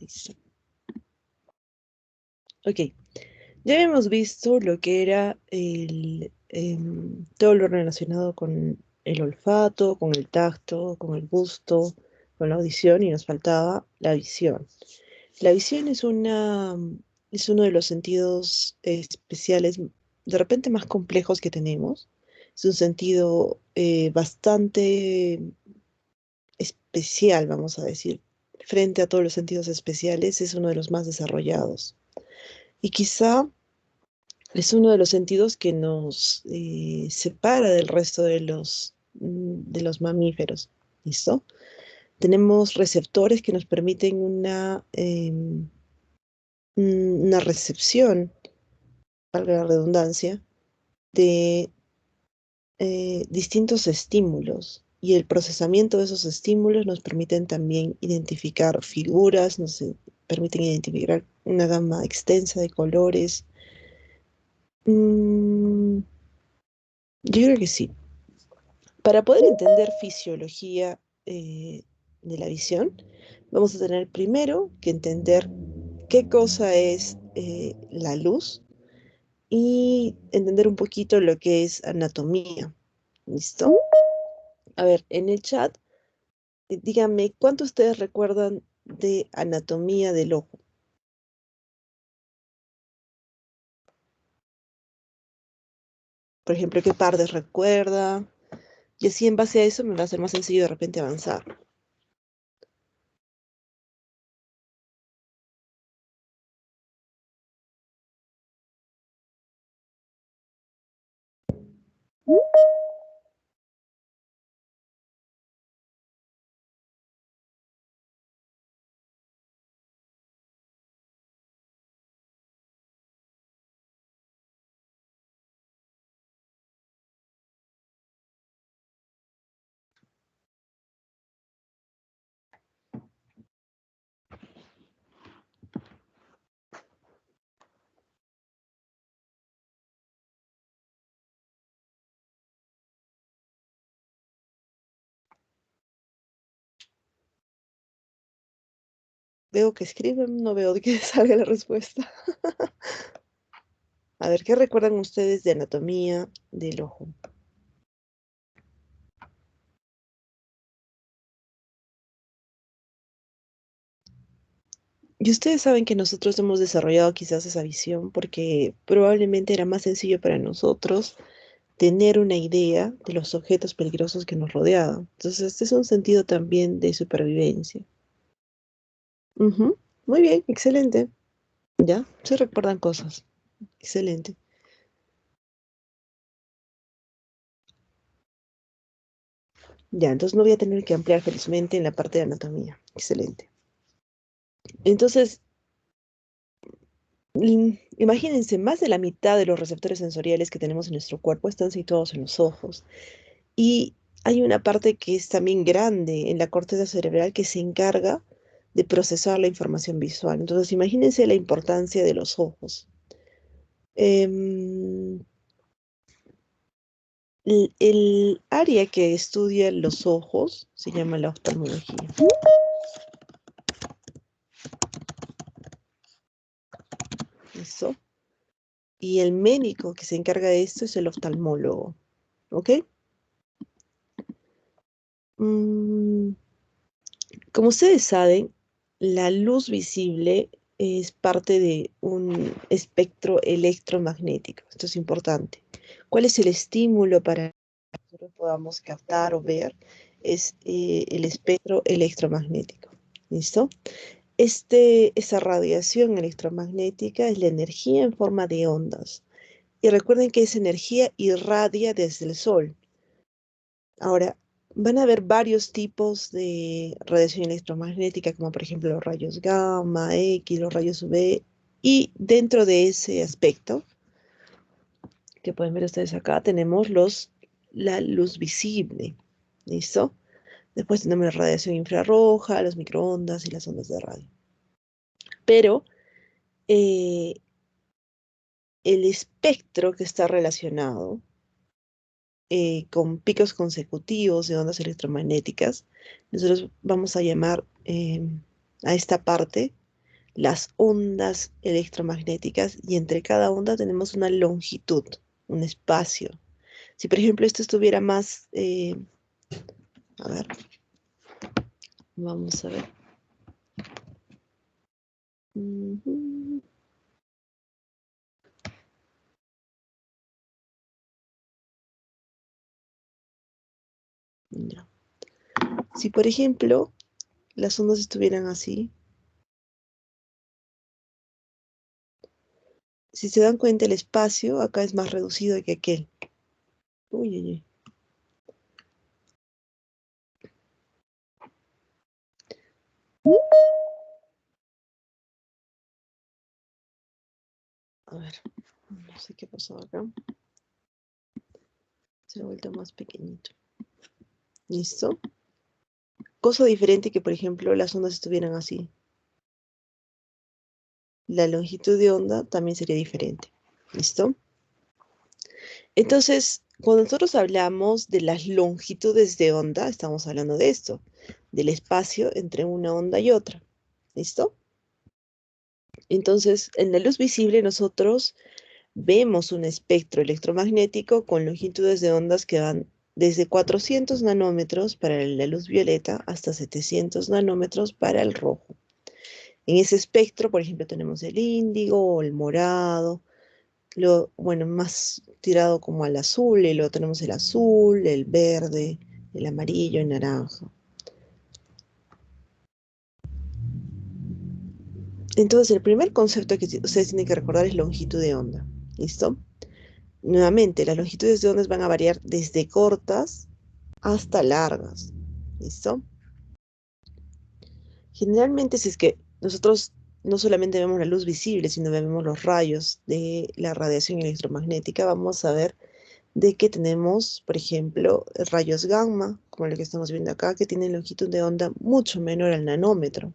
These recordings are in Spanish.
Listo. Ok, ya hemos visto lo que era todo lo relacionado con el olfato, con el tacto, con el gusto, con la audición y nos faltaba la visión. La visión es uno de los sentidos especiales, de repente más complejos que tenemos. Es un sentido bastante especial, vamos a decir. Frente a todos los sentidos especiales, es uno de los más desarrollados. Y quizá es uno de los sentidos que nos separa del resto de los mamíferos. ¿Listo? Tenemos receptores que nos permiten una recepción, valga la redundancia, de distintos estímulos. Y el procesamiento de esos estímulos nos permiten también identificar figuras, permiten identificar una gama extensa de colores. Mm, yo creo que sí. Para poder entender fisiología de la visión, vamos a tener primero que entender qué cosa es la luz y entender un poquito lo que es anatomía. ¿Listo? A ver, en el chat, díganme, ¿cuánto ustedes recuerdan de anatomía del ojo? Por ejemplo, ¿qué partes recuerda? Y así en base a eso me va a ser más sencillo de repente avanzar. Veo que escriben, no veo de que salga la respuesta. A ver, ¿qué recuerdan ustedes de anatomía del ojo? Y ustedes saben que nosotros hemos desarrollado quizás esa visión porque probablemente era más sencillo para nosotros tener una idea de los objetos peligrosos que nos rodeaban. Entonces, este es un sentido también de supervivencia. Ujú. Muy bien, excelente. ¿Ya? Se recuerdan cosas. Excelente. Ya, entonces no voy a tener que ampliar felizmente en la parte de anatomía. Excelente. Entonces, imagínense, más de la mitad de los receptores sensoriales que tenemos en nuestro cuerpo están situados en los ojos. Y hay una parte que es también grande en la corteza cerebral que se encarga de procesar la información visual. Entonces, imagínense la importancia de los ojos. Em, el área que estudia los ojos se llama la oftalmología. ¿Eso? Y el médico que se encarga de esto es el oftalmólogo. ¿Ok? Mm, como ustedes saben, la luz visible es parte de un espectro electromagnético. Esto es importante. ¿Cuál es el estímulo para que nosotros podamos captar o ver? Es el espectro electromagnético. ¿Listo? Esa radiación electromagnética es la energía en forma de ondas. Y recuerden que esa energía irradia desde el Sol. Ahora, van a haber varios tipos de radiación electromagnética, como por ejemplo los rayos gamma, X, los rayos UV, y dentro de ese aspecto, que pueden ver ustedes acá, tenemos la luz visible, ¿listo? Después tenemos la radiación infrarroja, los microondas y las ondas de radio. Pero eh, el espectro que está relacionado con picos consecutivos de ondas electromagnéticas, nosotros vamos a llamar a esta parte las ondas electromagnéticas y entre cada onda tenemos una longitud, un espacio. Si por ejemplo esto estuviera más, a ver, vamos a ver. Ujú. Ya. Si por ejemplo las ondas estuvieran así, si se dan cuenta el espacio acá es más reducido que aquel. Uy, uy, uy. A ver, no sé qué pasó acá. Se ha vuelto más pequeñito. ¿Listo? Cosa diferente que, por ejemplo, las ondas estuvieran así. La longitud de onda también sería diferente. ¿Listo? Entonces, cuando nosotros hablamos de las longitudes de onda, estamos hablando de esto, del espacio entre una onda y otra. ¿Listo? Entonces, en la luz visible nosotros vemos un espectro electromagnético con longitudes de ondas que van desde 400 nanómetros para la luz violeta hasta 700 nanómetros para el rojo. En ese espectro, por ejemplo, tenemos el índigo o el morado, bueno, más tirado como al azul, y luego tenemos el azul, el verde, el amarillo, el naranja. Entonces, el primer concepto que ustedes tienen que recordar es longitud de onda. ¿Listo? Nuevamente, las longitudes de ondas van a variar desde cortas hasta largas. ¿Listo? Generalmente, si es que nosotros no solamente vemos la luz visible, sino vemos los rayos de la radiación electromagnética, vamos a ver de que tenemos, por ejemplo, rayos gamma, como el que estamos viendo acá, que tienen longitud de onda mucho menor al nanómetro.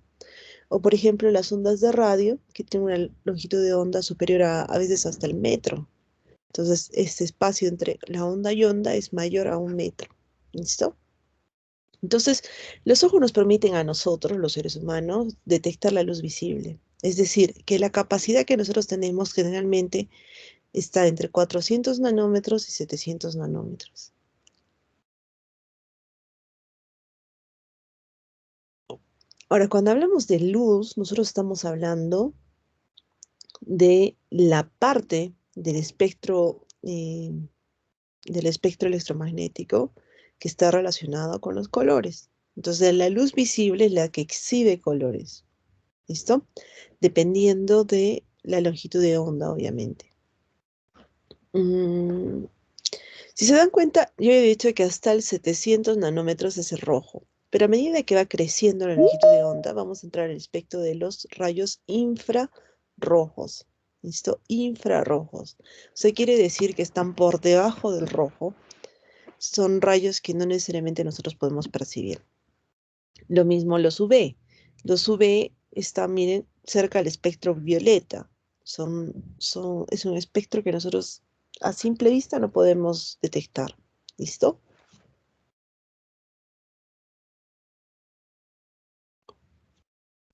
O, por ejemplo, las ondas de radio, que tienen una longitud de onda superior a veces hasta el metro. Entonces, este espacio entre la onda y onda es mayor a 1 metro. ¿Listo? Entonces, los ojos nos permiten a nosotros, los seres humanos, detectar la luz visible. Es decir, que la capacidad que nosotros tenemos generalmente está entre 400 nanómetros y 700 nanómetros. Ahora, cuando hablamos de luz, nosotros estamos hablando de la parte del espectro electromagnético que está relacionado con los colores. Entonces, la luz visible es la que exhibe colores. ¿Listo? Dependiendo de la longitud de onda, obviamente. Mm, Si se dan cuenta, yo he dicho que hasta el 700 nanómetros es el rojo, pero a medida que va creciendo la longitud de onda, vamos a entrar al espectro de los rayos infrarrojos. ¿Listo? Infrarrojos. O sea, quiere decir que están por debajo del rojo. Son rayos que no necesariamente nosotros podemos percibir. Lo mismo los UV. Los UV están, miren, cerca del espectro violeta. Es un espectro que nosotros a simple vista no podemos detectar. ¿Listo?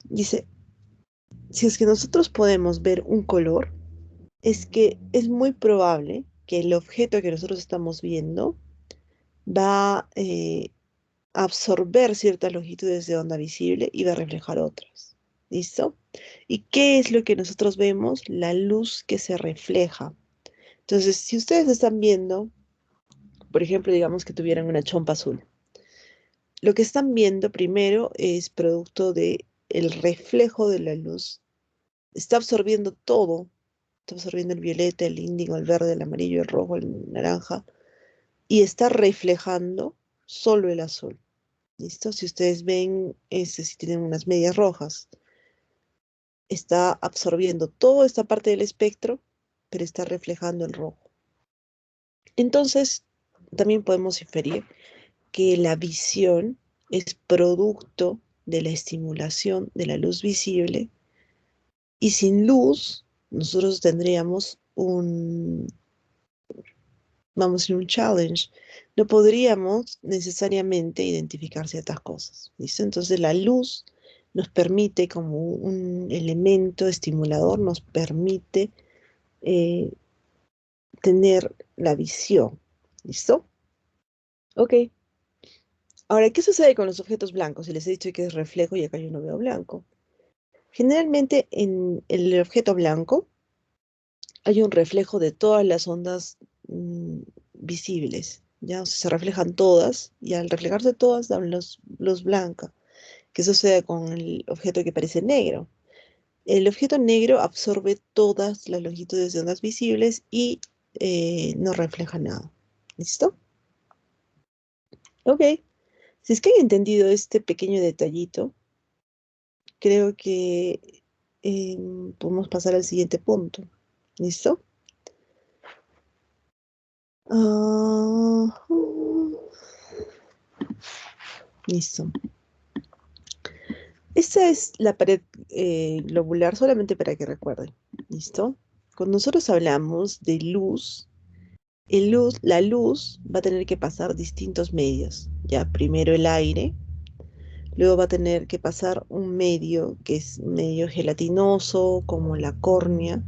Dice, si es que nosotros podemos ver un color, es que es muy probable que el objeto que nosotros estamos viendo va a absorber ciertas longitudes de onda visible y va a reflejar otras. ¿Listo? ¿Y qué es lo que nosotros vemos? La luz que se refleja. Entonces, si ustedes están viendo, por ejemplo, digamos que tuvieran una chompa azul, lo que están viendo primero es producto de el reflejo de la luz. Está absorbiendo todo. Está absorbiendo el violeta, el índigo, el verde, el amarillo, el rojo, el naranja. Y está reflejando solo el azul. ¿Listo? Si ustedes ven, si tienen unas medias rojas, está absorbiendo toda esta parte del espectro, pero está reflejando el rojo. Entonces, también podemos inferir que la visión es producto de la estimulación de la luz visible y sin luz nosotros tendríamos vamos a decir, un challenge. No podríamos necesariamente identificar ciertas cosas. ¿Listo? Entonces la luz nos permite, como un elemento estimulador, nos permite eh, tener la visión. ¿Listo? Ok. Ahora, ¿qué sucede con los objetos blancos? Si les he dicho que es reflejo y acá yo no veo blanco. Generalmente en el objeto blanco hay un reflejo de todas las ondas visibles, ¿ya? O sea, se reflejan todas y al reflejarse todas dan luz blanca. ¿Qué sucede con el objeto que parece negro? El objeto negro absorbe todas las longitudes de ondas visibles y no refleja nada. ¿Listo? Ok. Si es que han entendido este pequeño detallito, creo que podemos pasar al siguiente punto. ¿Listo? Ah, listo. Esta es la pared globular solamente para que recuerden. ¿Listo? Cuando nosotros hablamos de luz, la luz va a tener que pasar distintos medios. Ya, primero el aire, luego va a tener que pasar un medio que es medio gelatinoso, como la córnea.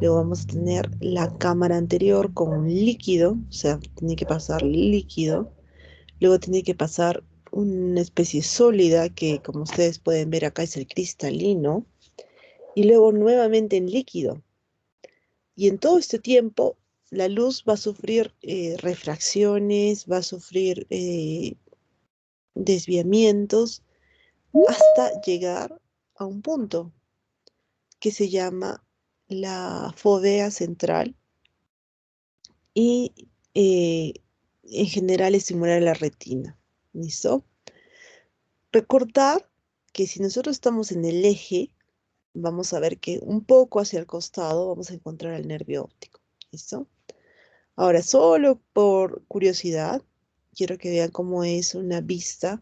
Luego vamos a tener la cámara anterior con un líquido, o sea, tiene que pasar líquido. Luego tiene que pasar una especie sólida que, como ustedes pueden ver acá, es el cristalino. Y luego nuevamente en líquido. Y en todo este tiempo, la luz va a sufrir refracciones, va a sufrir desviamientos hasta llegar a un punto que se llama la fovea central y en general estimular la retina. ¿Listo? Recordar que si nosotros estamos en el eje, vamos a ver que un poco hacia el costado vamos a encontrar el nervio óptico. ¿Listo? Ahora, solo por curiosidad, quiero que vean cómo es una vista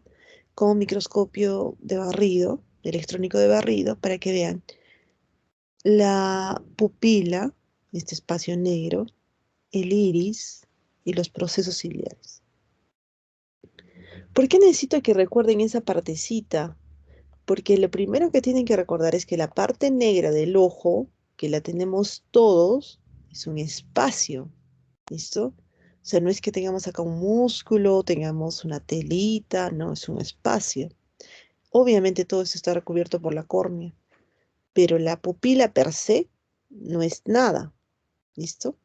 con microscopio de barrido, electrónico de barrido, para que vean la pupila, este espacio negro, el iris y los procesos ciliares. ¿Por qué necesito que recuerden esa partecita? Porque lo primero que tienen que recordar es que la parte negra del ojo, que la tenemos todos, es un espacio. ¿Listo? O sea, no es que tengamos acá un músculo, tengamos una telita, no, es un espacio. Obviamente todo esto está recubierto por la córnea, pero la pupila per se no es nada. ¿Listo?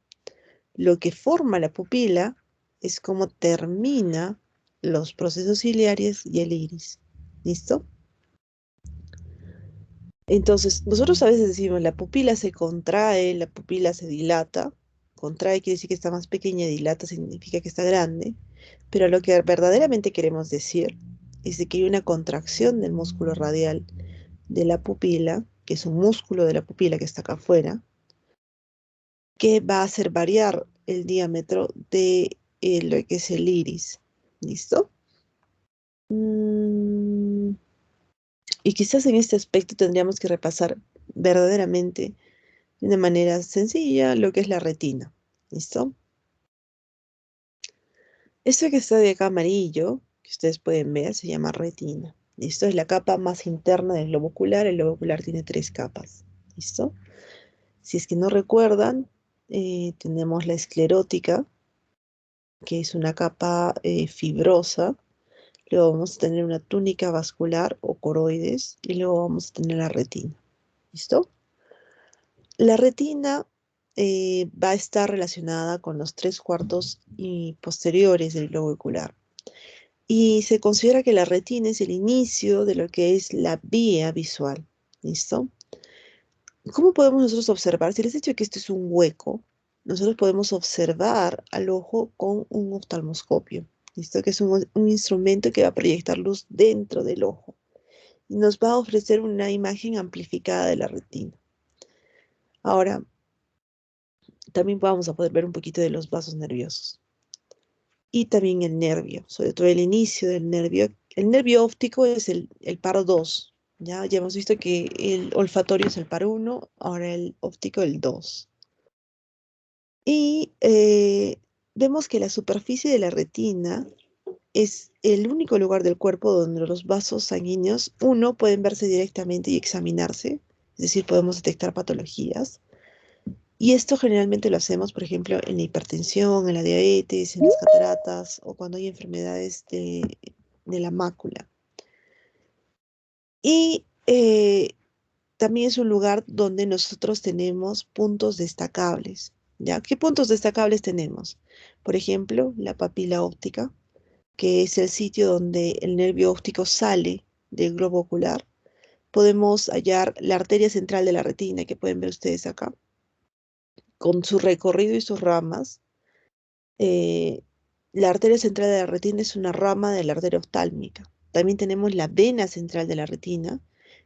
Lo que forma la pupila es cómo termina los procesos ciliares y el iris. ¿Listo? Entonces, nosotros a veces decimos la pupila se contrae, la pupila se dilata. Contrae quiere decir que está más pequeña, dilata significa que está grande. Pero lo que verdaderamente queremos decir es de que hay una contracción del músculo radial de la pupila, que es un músculo de la pupila que está acá afuera, que va a hacer variar el diámetro de lo que es el iris. ¿Listo? Mm, y quizás en este aspecto tendríamos que repasar verdaderamente de una manera sencilla lo que es la retina. ¿Listo? Esto que está de acá amarillo, que ustedes pueden ver, se llama retina. ¿Listo? Es la capa más interna del globo ocular. El globo ocular tiene 3 capas. ¿Listo? Si es que no recuerdan, tenemos la esclerótica, que es una capa fibrosa. Luego vamos a tener una túnica vascular o coroides. Y luego vamos a tener la retina. ¿Listo? La retina va a estar relacionada con los 3/4 y posteriores del globo ocular. Y se considera que la retina es el inicio de lo que es la vía visual. ¿Listo? ¿Cómo podemos nosotros observar? Si les he dicho que esto es un hueco, nosotros podemos observar al ojo con un oftalmoscopio. ¿Listo? Que es un instrumento que va a proyectar luz dentro del ojo y nos va a ofrecer una imagen amplificada de la retina. Ahora, también vamos a poder ver un poquito de los vasos nerviosos y también el nervio, sobre todo el inicio del nervio. El nervio óptico es el par 2. Ya hemos visto que el olfatorio es el par 1, ahora el óptico el 2. Y vemos que la superficie de la retina es el único lugar del cuerpo donde los vasos sanguíneos, uno, pueden verse directamente y examinarse, es decir, podemos detectar patologías. Y esto generalmente lo hacemos, por ejemplo, en la hipertensión, en la diabetes, en las cataratas o cuando hay enfermedades de la mácula. Y también es un lugar donde nosotros tenemos puntos destacables. ¿Ya? ¿Qué puntos destacables tenemos? Por ejemplo, la papila óptica, que es el sitio donde el nervio óptico sale del globo ocular. Podemos hallar la arteria central de la retina, que pueden ver ustedes acá, con su recorrido y sus ramas. Eh, la arteria central de la retina es una rama de la arteria oftálmica. También tenemos la vena central de la retina,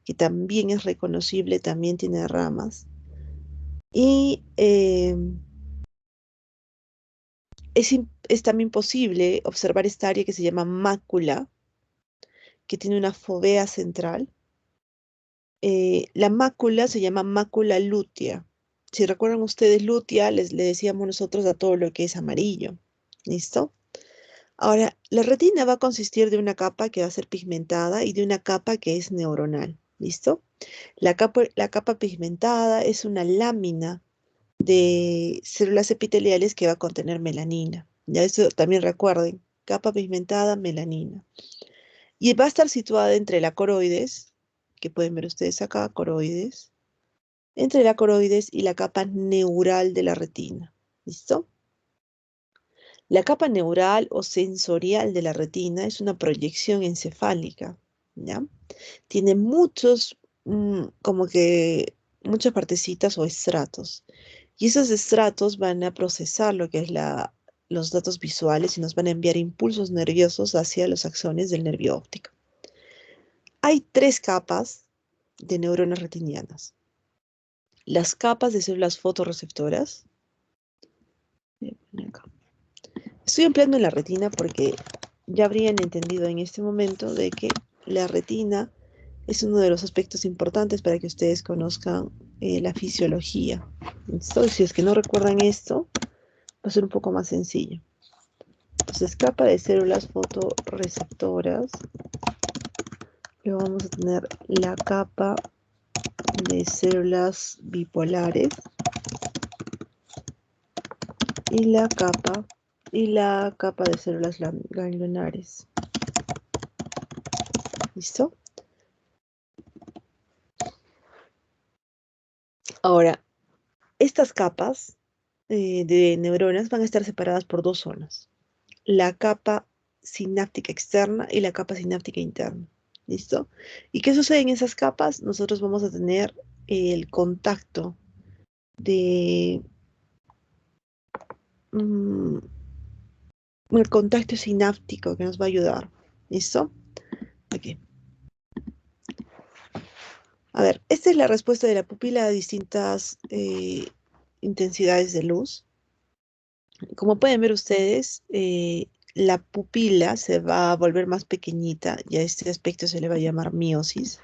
que también es reconocible, también tiene ramas. Y es también posible observar esta área que se llama mácula, que tiene una fovea central. La mácula se llama mácula lútea. Si recuerdan ustedes, lútea le decíamos nosotros a todo lo que es amarillo. ¿Listo? Ahora, la retina va a consistir de una capa que va a ser pigmentada y de una capa que es neuronal. ¿Listo? La capa pigmentada es una lámina de células epiteliales que va a contener melanina. Ya eso también recuerden, capa pigmentada, melanina. Y va a estar situada entre la coroides, que pueden ver ustedes acá, coroides, entre la coroides y la capa neural de la retina. ¿Listo? La capa neural o sensorial de la retina es una proyección encefálica, ¿ya? Tiene como que muchas partecitas o estratos. Y esos estratos van a procesar lo que es los datos visuales y nos van a enviar impulsos nerviosos hacia los axones del nervio óptico. Hay tres capas de neuronas retinianas. Las capas de células fotorreceptoras. Voy a poner acá. Estoy empleando en la retina porque ya habrían entendido en este momento de que la retina es uno de los aspectos importantes para que ustedes conozcan la fisiología. Entonces, si es que no recuerdan esto, va a ser un poco más sencillo. Entonces, capa de células fotorreceptoras. Luego vamos a tener la capa de células bipolares y la capa de células ganglionares. ¿Listo? Ahora, estas capas de neuronas van a estar separadas por dos zonas. La capa sináptica externa y la capa sináptica interna. ¿Listo? ¿Y qué sucede en esas capas? Nosotros vamos a tener el contacto de mm, el contacto sináptico que nos va a ayudar. ¿Listo? Ok. A ver, esta es la respuesta de la pupila a distintas intensidades de luz. Como pueden ver ustedes, la pupila se va a volver más pequeñita y a este aspecto se le va a llamar miosis,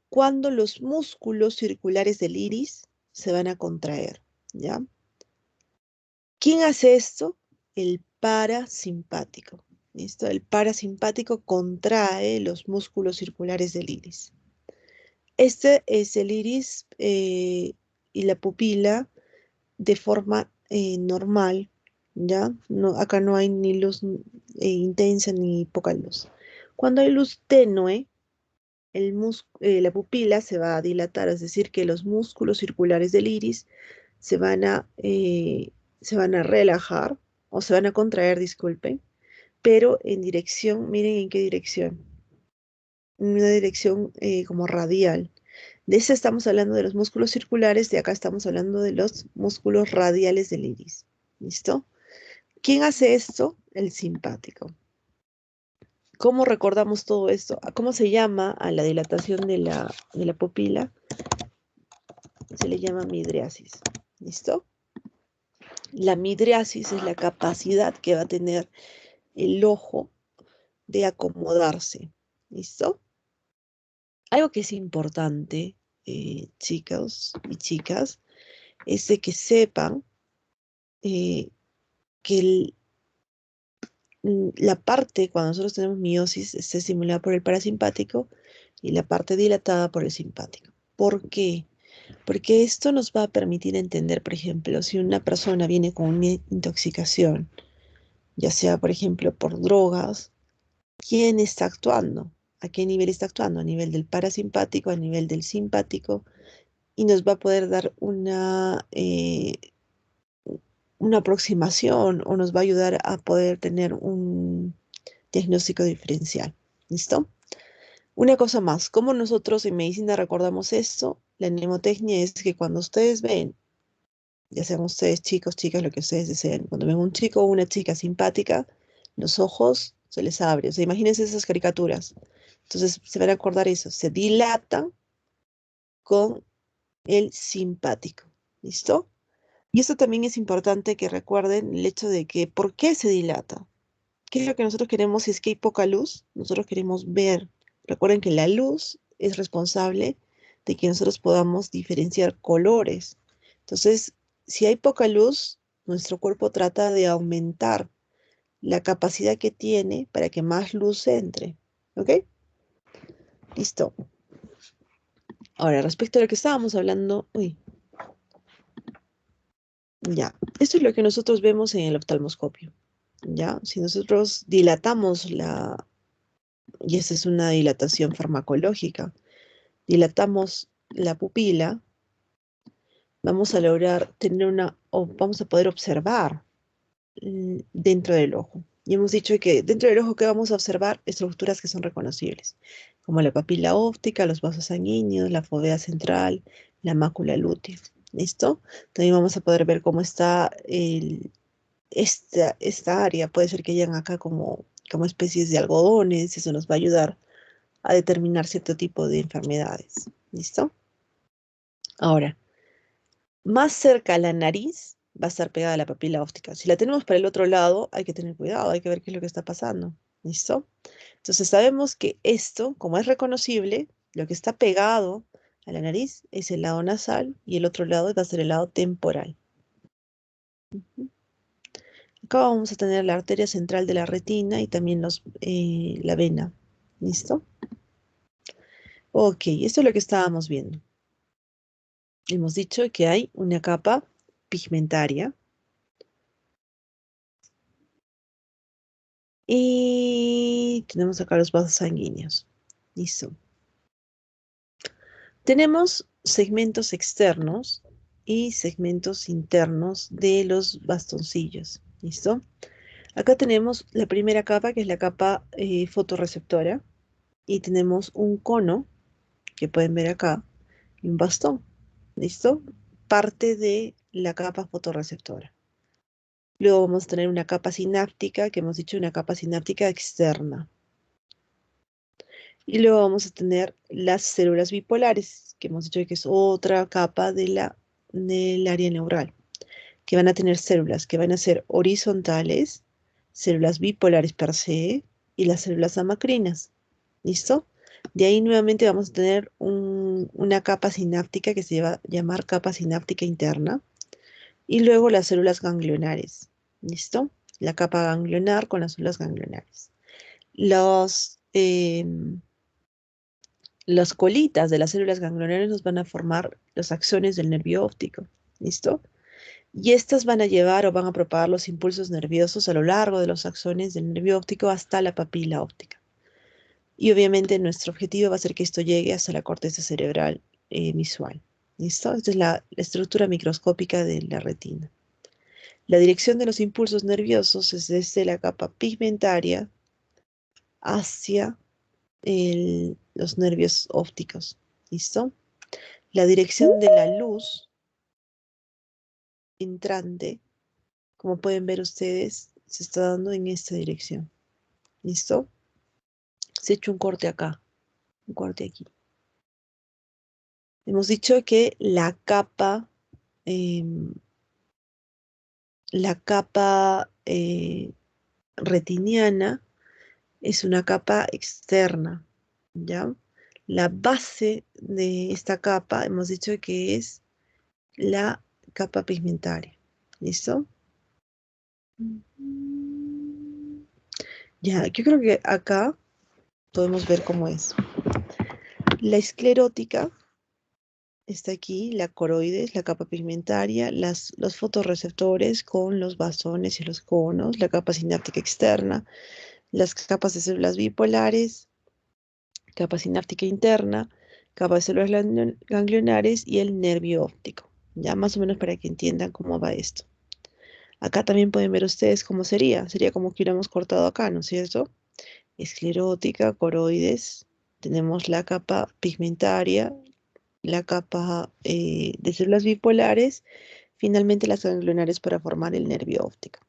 cuando los músculos circulares del iris se van a contraer, ¿ya? ¿Quién hace esto? El parasimpático. ¿Listo? El parasimpático contrae los músculos circulares del iris. Este es el iris y la pupila de forma normal, ¿ya? No, acá no hay ni luz intensa ni poca luz. Cuando hay luz tenue, la pupila se va a dilatar, es decir, que los músculos circulares del iris se van se van a relajar o se van a contraer, disculpen, pero en dirección, miren en qué dirección, en una dirección como radial. De ese estamos hablando de los músculos circulares, de acá estamos hablando de los músculos radiales del iris. ¿Listo? ¿Quién hace esto? El simpático. ¿Cómo recordamos todo esto? ¿Cómo se llama a la dilatación de la pupila? Se le llama midriasis. ¿Listo? La midriasis es la capacidad que va a tener el ojo de acomodarse. ¿Listo? Algo que es importante, chicos y chicas, es de que sepan eh, que la parte, cuando nosotros tenemos miosis, está estimulada por el parasimpático y la parte dilatada por el simpático. ¿Por qué? Porque esto nos va a permitir entender, por ejemplo, si una persona viene con una intoxicación, ya sea, por ejemplo, por drogas, ¿quién está actuando? ¿A qué nivel está actuando? A nivel del parasimpático, a nivel del simpático, y nos va a poder dar una aproximación o nos va a ayudar a poder tener un diagnóstico diferencial. ¿Listo? Una cosa más, ¿cómo nosotros en medicina recordamos esto? La mnemotecnia es que cuando ustedes ven, ya sean ustedes chicos, chicas, lo que ustedes deseen, cuando ven un chico o una chica simpática, los ojos se les abren. O sea, imagínense esas caricaturas. Entonces se van a acordar eso, se dilatan con el simpático. ¿Listo? Y esto también es importante que recuerden el hecho de que, ¿por qué se dilata? ¿Qué es lo que nosotros queremos si es que hay poca luz? Nosotros queremos ver. Recuerden que la luz es responsable de que nosotros podamos diferenciar colores. Entonces, si hay poca luz, nuestro cuerpo trata de aumentar la capacidad que tiene para que más luz entre. ¿Ok? Listo. Ahora, respecto a lo que estábamos hablando, uy, ya, esto es lo que nosotros vemos en el oftalmoscopio. ¿Ya? Si nosotros dilatamos y esa es una dilatación farmacológica, dilatamos la pupila, vamos a lograr tener o vamos a poder observar dentro del ojo. Y hemos dicho que dentro del ojo que vamos a observar estructuras que son reconocibles, como la papila óptica, los vasos sanguíneos, la fovea central, la mácula lútea. ¿Listo? También vamos a poder ver cómo está esta área. Puede ser que hayan acá como especies de algodones, eso nos va a ayudar a determinar cierto tipo de enfermedades. ¿Listo? Ahora, más cerca a la nariz va a estar pegada la papila óptica. Si la tenemos para el otro lado, hay que tener cuidado, hay que ver qué es lo que está pasando. ¿Listo? Entonces sabemos que esto, como es reconocible, lo que está pegado a la nariz es el lado nasal y el otro lado va a ser el lado temporal. Ujú. Acá vamos a tener la arteria central de la retina y también la vena. ¿Listo? Ok, esto es lo que estábamos viendo. Hemos dicho que hay una capa pigmentaria y tenemos acá los vasos sanguíneos. Listo. Tenemos segmentos externos y segmentos internos de los bastoncillos. ¿Listo? Acá tenemos la primera capa, que es la capa fotorreceptora, y tenemos un cono, que pueden ver acá, y un bastón. ¿Listo? Parte de la capa fotorreceptora. Luego vamos a tener una capa sináptica, que hemos dicho una capa sináptica externa. Y luego vamos a tener las células bipolares, que hemos dicho que es otra capa del área neural, que van a tener células que van a ser horizontales, células bipolares per se, y las células amacrinas. ¿Listo? De ahí nuevamente vamos a tener una capa sináptica que se va a llamar capa sináptica interna. Y luego las células ganglionares. ¿Listo? La capa ganglionar con las células ganglionares. Las colitas de las células ganglionares nos van a formar los axones del nervio óptico. ¿Listo? Y estas van a llevar o van a propagar los impulsos nerviosos a lo largo de los axones del nervio óptico hasta la papila óptica. Y obviamente nuestro objetivo va a ser que esto llegue hasta la corteza cerebral visual. ¿Listo? Esta es la estructura microscópica de la retina. La dirección de los impulsos nerviosos es desde la capa pigmentaria hacia los nervios ópticos. ¿Listo? La dirección de la luz entrante, como pueden ver ustedes, se está dando en esta dirección. ¿Listo? Se ha hecho un corte acá, un corte aquí. Hemos dicho que em, la capa retiniana es una capa externa, ¿ya? La base de esta capa hemos dicho que es la capa pigmentaria. ¿Listo? Ya, yo creo que acá podemos ver cómo es. La esclerótica está aquí, la coroides, la capa pigmentaria, los fotorreceptores con los bastones y los conos, la capa sináptica externa, las capas de células bipolares, capa sináptica interna, capa de células ganglionares y el nervio óptico. Ya más o menos para que entiendan cómo va esto. Acá también pueden ver ustedes cómo sería. Sería como que hubiéramos cortado acá, ¿no es cierto? Esclerótica, coroides. Tenemos la capa pigmentaria, la capa de células bipolares, finalmente las ganglionares para formar el nervio óptico.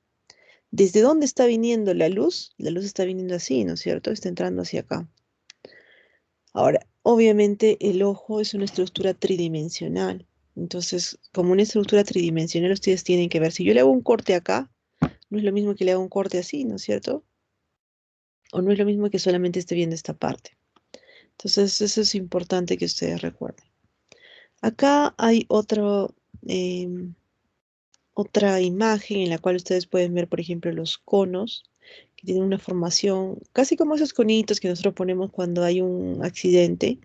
¿Desde dónde está viniendo la luz? La luz está viniendo así, ¿no es cierto? Está entrando hacia acá. Ahora, obviamente el ojo es una estructura tridimensional. Entonces, como una estructura tridimensional, ustedes tienen que ver, si yo le hago un corte acá, no es lo mismo que le haga un corte así, ¿no es cierto? O no es lo mismo que solamente esté viendo esta parte. Entonces, eso es importante que ustedes recuerden. Acá hay otra imagen en la cual ustedes pueden ver, por ejemplo, los conos, que tienen una formación casi como esos conitos que nosotros ponemos cuando hay un accidente,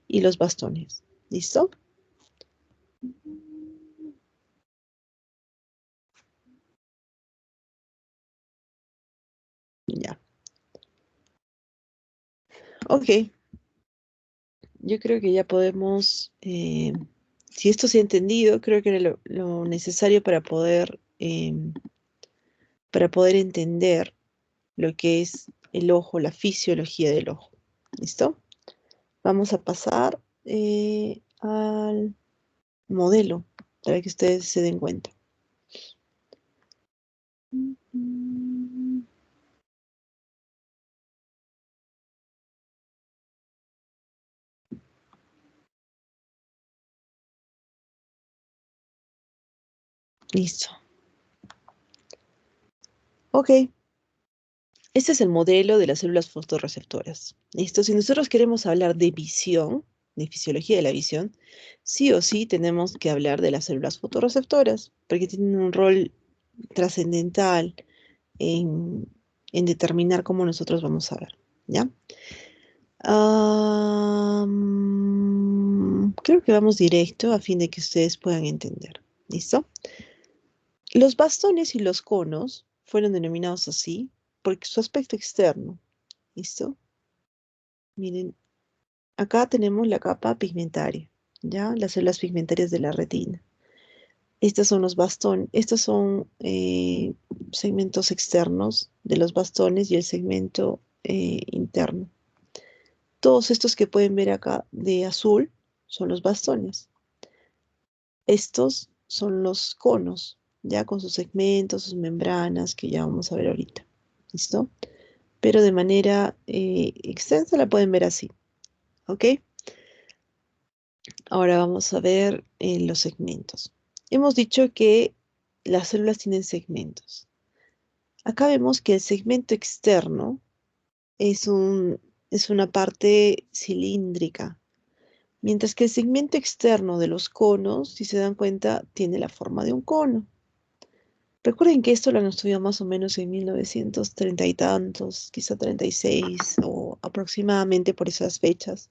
y los bastones. ¿Listo? Ya. Ok, yo creo que ya podemos, si esto se ha entendido, creo que era lo necesario para poder entender lo que es el ojo, la fisiología del ojo. ¿Listo? Vamos a pasar al modelo para que ustedes se den cuenta. Listo. Ok, este es el modelo de las células fotorreceptoras. Listo, si nosotros queremos hablar de visión, de fisiología de la visión, sí o sí tenemos que hablar de las células fotorreceptoras, porque tienen un rol trascendental en, en determinar cómo nosotros vamos a ver, ¿ya? Creo que vamos directo a fin de que ustedes puedan entender. ¿Listo? Los bastones y los conos fueron denominados así porque su aspecto externo. ¿Listo? Miren, acá tenemos la capa pigmentaria, ¿ya? Las células pigmentarias de la retina. Estos son los bastones, estos son segmentos externos de los bastones y el segmento interno. Todos estos que pueden ver acá de azul son los bastones. Estos son los conos, ya con sus segmentos, sus membranas, que ya vamos a ver ahorita. ¿Listo? Pero de manera extensa la pueden ver así. ¿Ok? Ahora vamos a ver los segmentos. Hemos dicho que las células tienen segmentos. Acá vemos que el segmento externo es es una parte cilíndrica, mientras que el segmento externo de los conos, si se dan cuenta, tiene la forma de un cono. Recuerden que esto lo han estudiado más o menos en 1930 y tantos, quizá 36 o aproximadamente por esas fechas.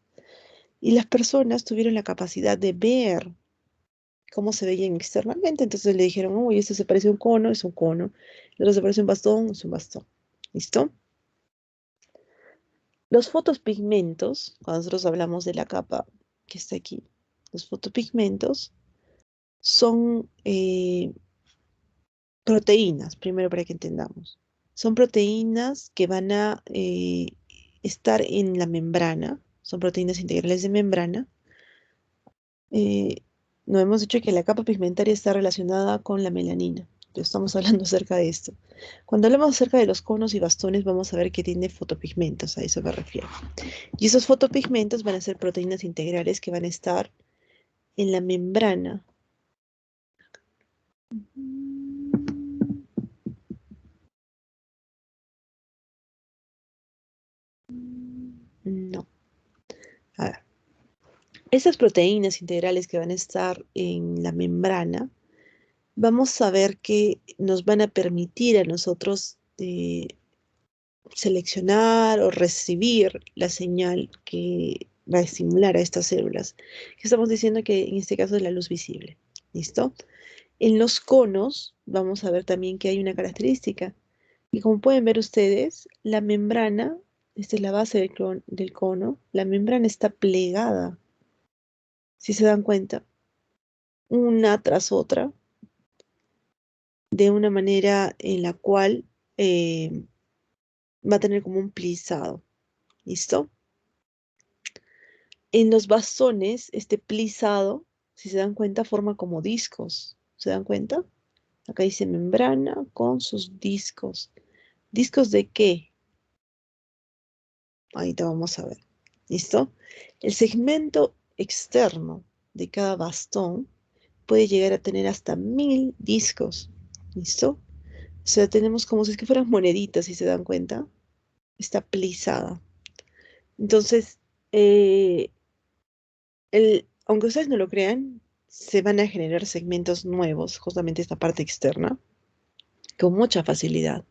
Y las personas tuvieron la capacidad de ver cómo se veían externamente. Entonces le dijeron, uy, esto se parece a un cono, es un cono. El otro se parece a un bastón, es un bastón. ¿Listo? Los fotopigmentos, cuando nosotros hablamos de la capa que está aquí, los fotopigmentos son proteínas, primero para que entendamos. Son proteínas que van a estar en la membrana, son proteínas integrales de membrana. Eh, no hemos dicho que la capa pigmentaria está relacionada con la melanina. Ya estamos hablando acerca de esto. Cuando hablamos acerca de los conos y bastones, vamos a ver que tiene fotopigmentos, a eso me refiero. Y esos fotopigmentos van a ser proteínas integrales que van a estar en la membrana. No. A ver. Esas proteínas integrales que van a estar en la membrana, vamos a ver que nos van a permitir a nosotros seleccionar o recibir la señal que va a estimular a estas células. Que estamos diciendo que en este caso es la luz visible. ¿Listo? En los conos vamos a ver también que hay una característica. Y como pueden ver ustedes, la membrana, esta es la base del cono, la membrana está plegada, si se dan cuenta, una tras otra, de una manera en la cual va a tener como un plisado. ¿Listo? En los bastones, este plisado, si se dan cuenta, forma como discos. ¿Se dan cuenta? Acá dice membrana con sus discos. ¿Discos de qué? Ahorita vamos a ver. ¿Listo? El segmento externo de cada bastón puede llegar a tener hasta 1000 discos. ¿Listo? O sea, tenemos como si es que fueran moneditas, si se dan cuenta. Está plisada. Entonces, eh, aunque ustedes no lo crean, se van a generar segmentos nuevos, justamente esta parte externa, con mucha facilidad.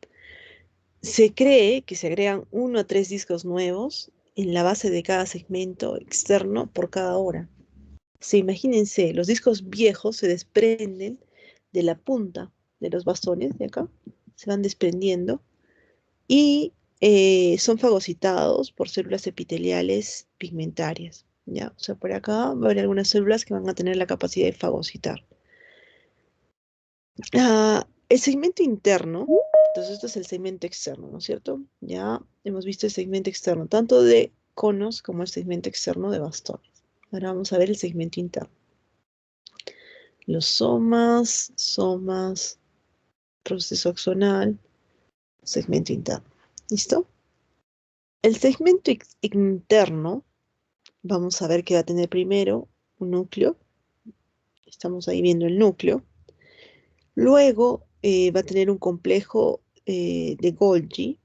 Se cree que se agregan 1 a 3 discos nuevos en la base de cada segmento externo por cada hora. Sí, imagínense, los discos viejos se desprenden de la punta de los bastones de acá, se van desprendiendo y son fagocitados por células epiteliales pigmentarias. ¿Ya? O sea, por acá va a haber algunas células que van a tener la capacidad de fagocitar. El segmento interno, entonces esto es el segmento externo, ¿no es cierto? Ya hemos visto el segmento externo, tanto de conos como el segmento externo de bastones. Ahora vamos a ver el segmento interno. Los somas, proceso axonal, segmento interno. ¿Listo? El segmento interno, vamos a ver que va a tener primero un núcleo. Estamos ahí viendo el núcleo. Luego va a tener un complejo de Golgi.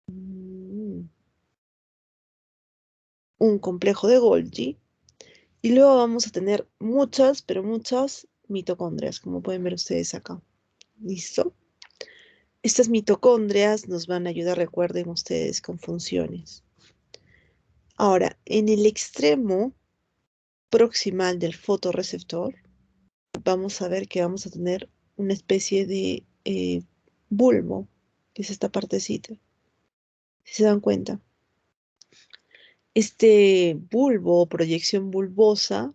Mm, un complejo de Golgi. Y luego vamos a tener muchas, pero muchas mitocondrias, como pueden ver ustedes acá. ¿Listo? Estas mitocondrias nos van a ayudar, recuerden ustedes, con funciones. Ahora, en el extremo proximal del fotorreceptor, vamos a ver que vamos a tener una especie de bulbo, que es esta partecita. Si se dan cuenta. Este bulbo o proyección bulbosa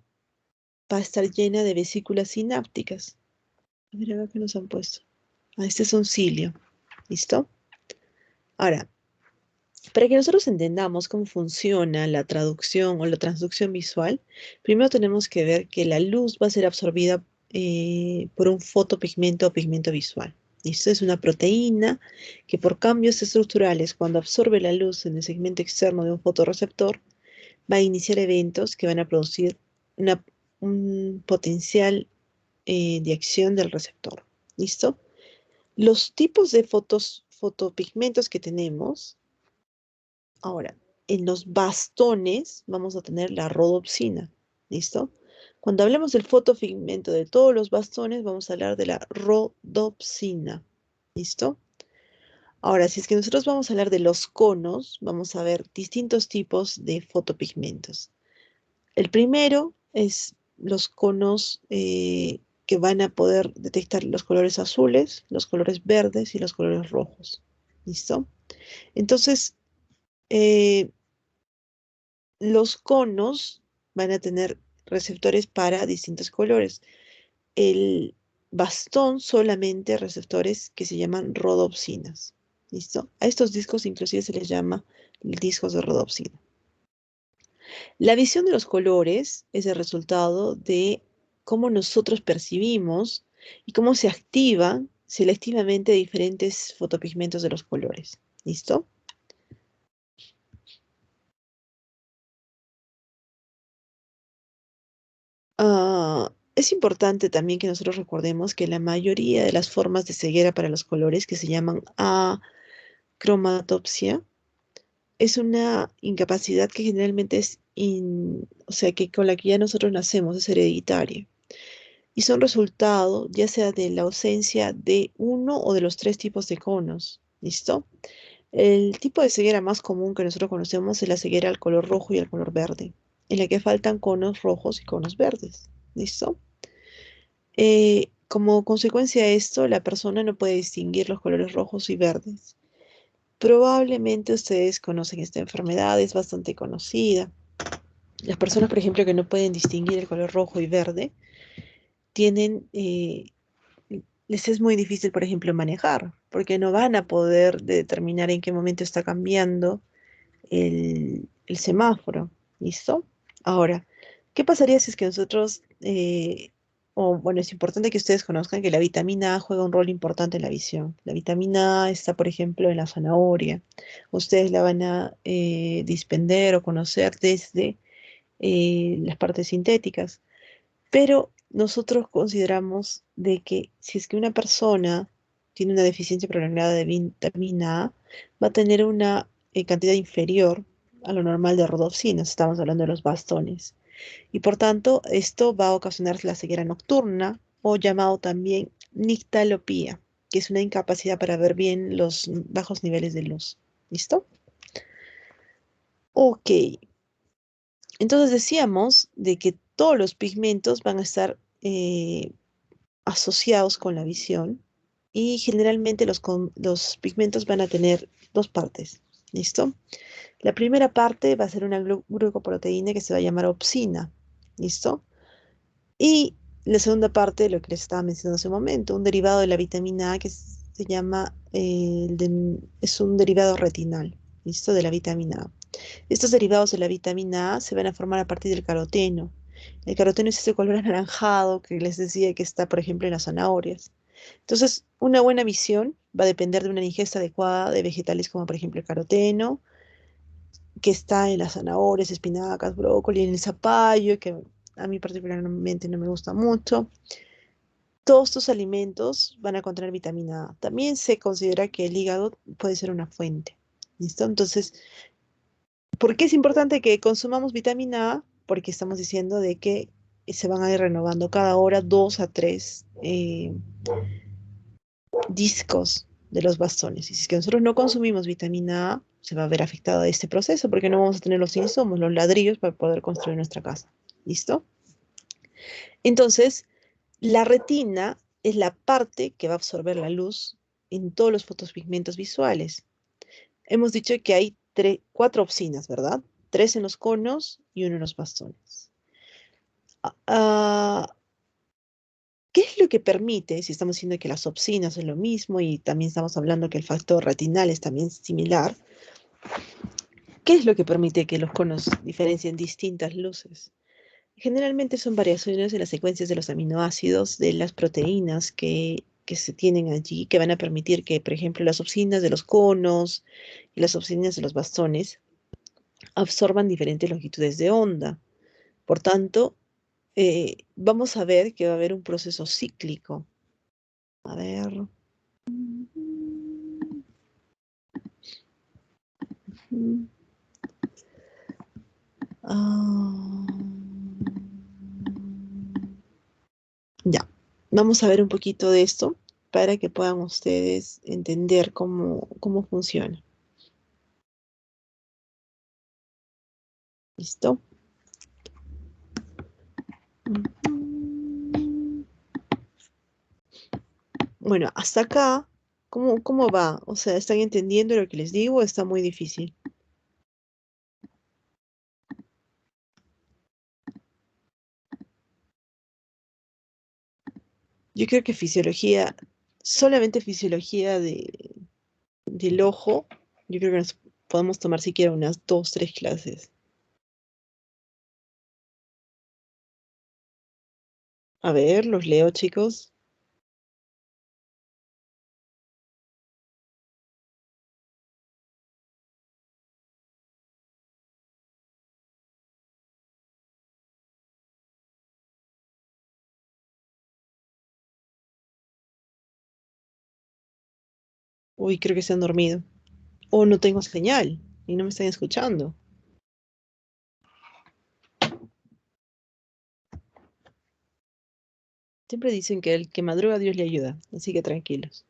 va a estar llena de vesículas sinápticas. A ver acá que nos han puesto. Este es un cilio. ¿Listo? Ahora, para que nosotros entendamos cómo funciona la traducción o la transducción visual, primero tenemos que ver que la luz va a ser absorbida por un fotopigmento o pigmento visual. ¿Listo? Es una proteína que por cambios estructurales, cuando absorbe la luz en el segmento externo de un fotorreceptor, va a iniciar eventos que van a producir un potencial de acción del receptor. ¿Listo? Los tipos de fotopigmentos que tenemos, ahora, en los bastones vamos a tener la rodopsina. ¿Listo? Cuando hablemos del fotopigmento de todos los bastones, vamos a hablar de la rodopsina. ¿Listo? Ahora, si es que nosotros vamos a hablar de los conos, vamos a ver distintos tipos de fotopigmentos. El primero es los conos que van a poder detectar los colores azules, los colores verdes y los colores rojos. ¿Listo? Entonces, eh, los conos van a tener receptores para distintos colores. El bastón solamente receptores que se llaman rodopsinas. ¿Listo? A estos discos inclusive se les llama discos de rodopsina. La visión de los colores es el resultado de cómo nosotros percibimos y cómo se activan selectivamente diferentes fotopigmentos de los colores. ¿Listo? Es importante también que nosotros recordemos que la mayoría de las formas de ceguera para los colores, que se llaman acromatopsia, es una incapacidad que generalmente o sea, que con la que ya nosotros nacemos, es hereditaria. y son resultado ya sea de la ausencia de uno o de los tres tipos de conos. ¿Listo? El tipo de ceguera más común que nosotros conocemos es la ceguera al color rojo y al color verde, en la que faltan conos rojos y conos verdes. ¿Listo? Como consecuencia de esto, la persona no puede distinguir los colores rojos y verdes. Probablemente ustedes conocen esta enfermedad, es bastante conocida. Las personas, por ejemplo, que no pueden distinguir el color rojo y verde, tienen, les es muy difícil, por ejemplo, manejar, porque no van a poder determinar en qué momento está cambiando el semáforo. ¿Listo? Ahora, ¿qué pasaría si es que nosotros, o bueno, es importante que ustedes conozcan que la vitamina A juega un rol importante en la visión. La vitamina A está, por ejemplo, en la zanahoria. Ustedes la van a dispender o conocer desde las partes sintéticas. Pero nosotros consideramos de que si es que una persona tiene una deficiencia prolongada de vitamina A, va a tener una cantidad inferior a lo normal de rodopsinas, estamos hablando de los bastones. Y por tanto, esto va a ocasionar la ceguera nocturna o llamado también nictalopía, que es una incapacidad para ver bien los bajos niveles de luz. ¿Listo? Ok, entonces decíamos de que todos los pigmentos van a estar asociados con la visión y generalmente los pigmentos van a tener dos partes. ¿Listo? La primera parte va a ser una glucoproteína que se va a llamar opsina. ¿Listo? Y la segunda parte, lo que les estaba mencionando hace un momento, un derivado de la vitamina A que se llama, es un derivado retinal. ¿Listo? De la vitamina A. Estos derivados de la vitamina A se van a formar a partir del caroteno. El caroteno es ese color anaranjado que les decía que está, por ejemplo, en las zanahorias. Entonces, una buena visión va a depender de una ingesta adecuada de vegetales como, por ejemplo, el caroteno, que está en las zanahorias, espinacas, brócoli, en el zapallo, que a mí particularmente no me gusta mucho. Todos estos alimentos van a contener vitamina A. También se considera que el hígado puede ser una fuente. ¿Listo? Entonces, ¿por qué es importante que consumamos vitamina A? Porque estamos diciendo de que se van a ir renovando cada hora 2 a 3 discos de los bastones. Y si es que nosotros no consumimos vitamina A, se va a ver afectado este proceso porque no vamos a tener los insumos, los ladrillos para poder construir nuestra casa. ¿Listo? Entonces, la retina es la parte que va a absorber la luz en todos los fotopigmentos visuales. Hemos dicho que hay cuatro opsinas, ¿verdad? Tres en los conos y uno en los bastones. Ah, ¿qué es lo que permite, si estamos diciendo que las opsinas es lo mismo y también estamos hablando que el factor retinal es también similar? ¿Qué es lo que permite que los conos diferencien distintas luces? Generalmente son variaciones en las secuencias de los aminoácidos de las proteínas que se tienen allí, que van a permitir que, por ejemplo, las opsinas de los conos y las opsinas de los bastones absorban diferentes longitudes de onda. Por tanto, vamos a ver que va a haber un proceso cíclico. A ver. mm, ah, ya, vamos a ver un poquito de esto para que puedan ustedes entender cómo funciona. ¿Listo? Mm. Bueno, hasta acá, ¿cómo va? O sea, ¿están entendiendo lo que les digo? Está muy difícil. Yo creo que fisiología, solamente fisiología del ojo, yo creo que nos podemos tomar siquiera unas 2, 3 clases. A ver, los leo, chicos. Uy, creo que se han dormido. O no tengo señal y no me están escuchando. Siempre dicen que el que madruga Dios le ayuda, así que tranquilos.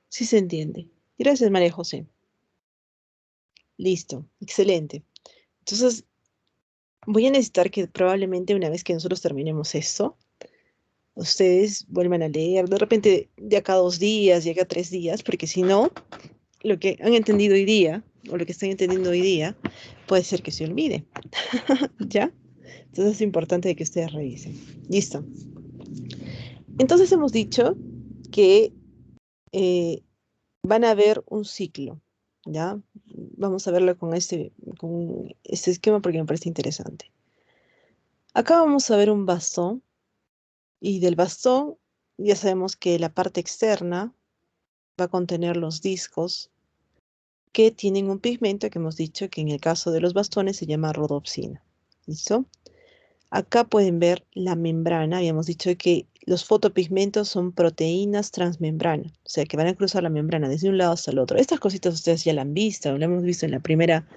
Sí se entiende. Gracias, María José. Listo, excelente. Entonces, voy a necesitar que probablemente una vez que nosotros terminemos esto, ustedes vuelvan a leer, de repente de acá 2 días, de acá 3 días, porque si no, lo que han entendido hoy día, o lo que están entendiendo hoy día, puede ser que se olvide, ¿ya? Entonces es importante que ustedes revisen. Listo. Entonces hemos dicho que eh, van a ver un ciclo, ¿ya? Vamos a verlo con este esquema porque me parece interesante. Acá vamos a ver un bastón y del bastón ya sabemos que la parte externa va a contener los discos que tienen un pigmento que hemos dicho que en el caso de los bastones se llama rodopsina. ¿Listo? Acá pueden ver la membrana. Habíamos dicho que los fotopigmentos son proteínas transmembrana, o sea que van a cruzar la membrana desde un lado hasta el otro. Estas cositas ustedes ya la han visto, lo hemos visto en la primera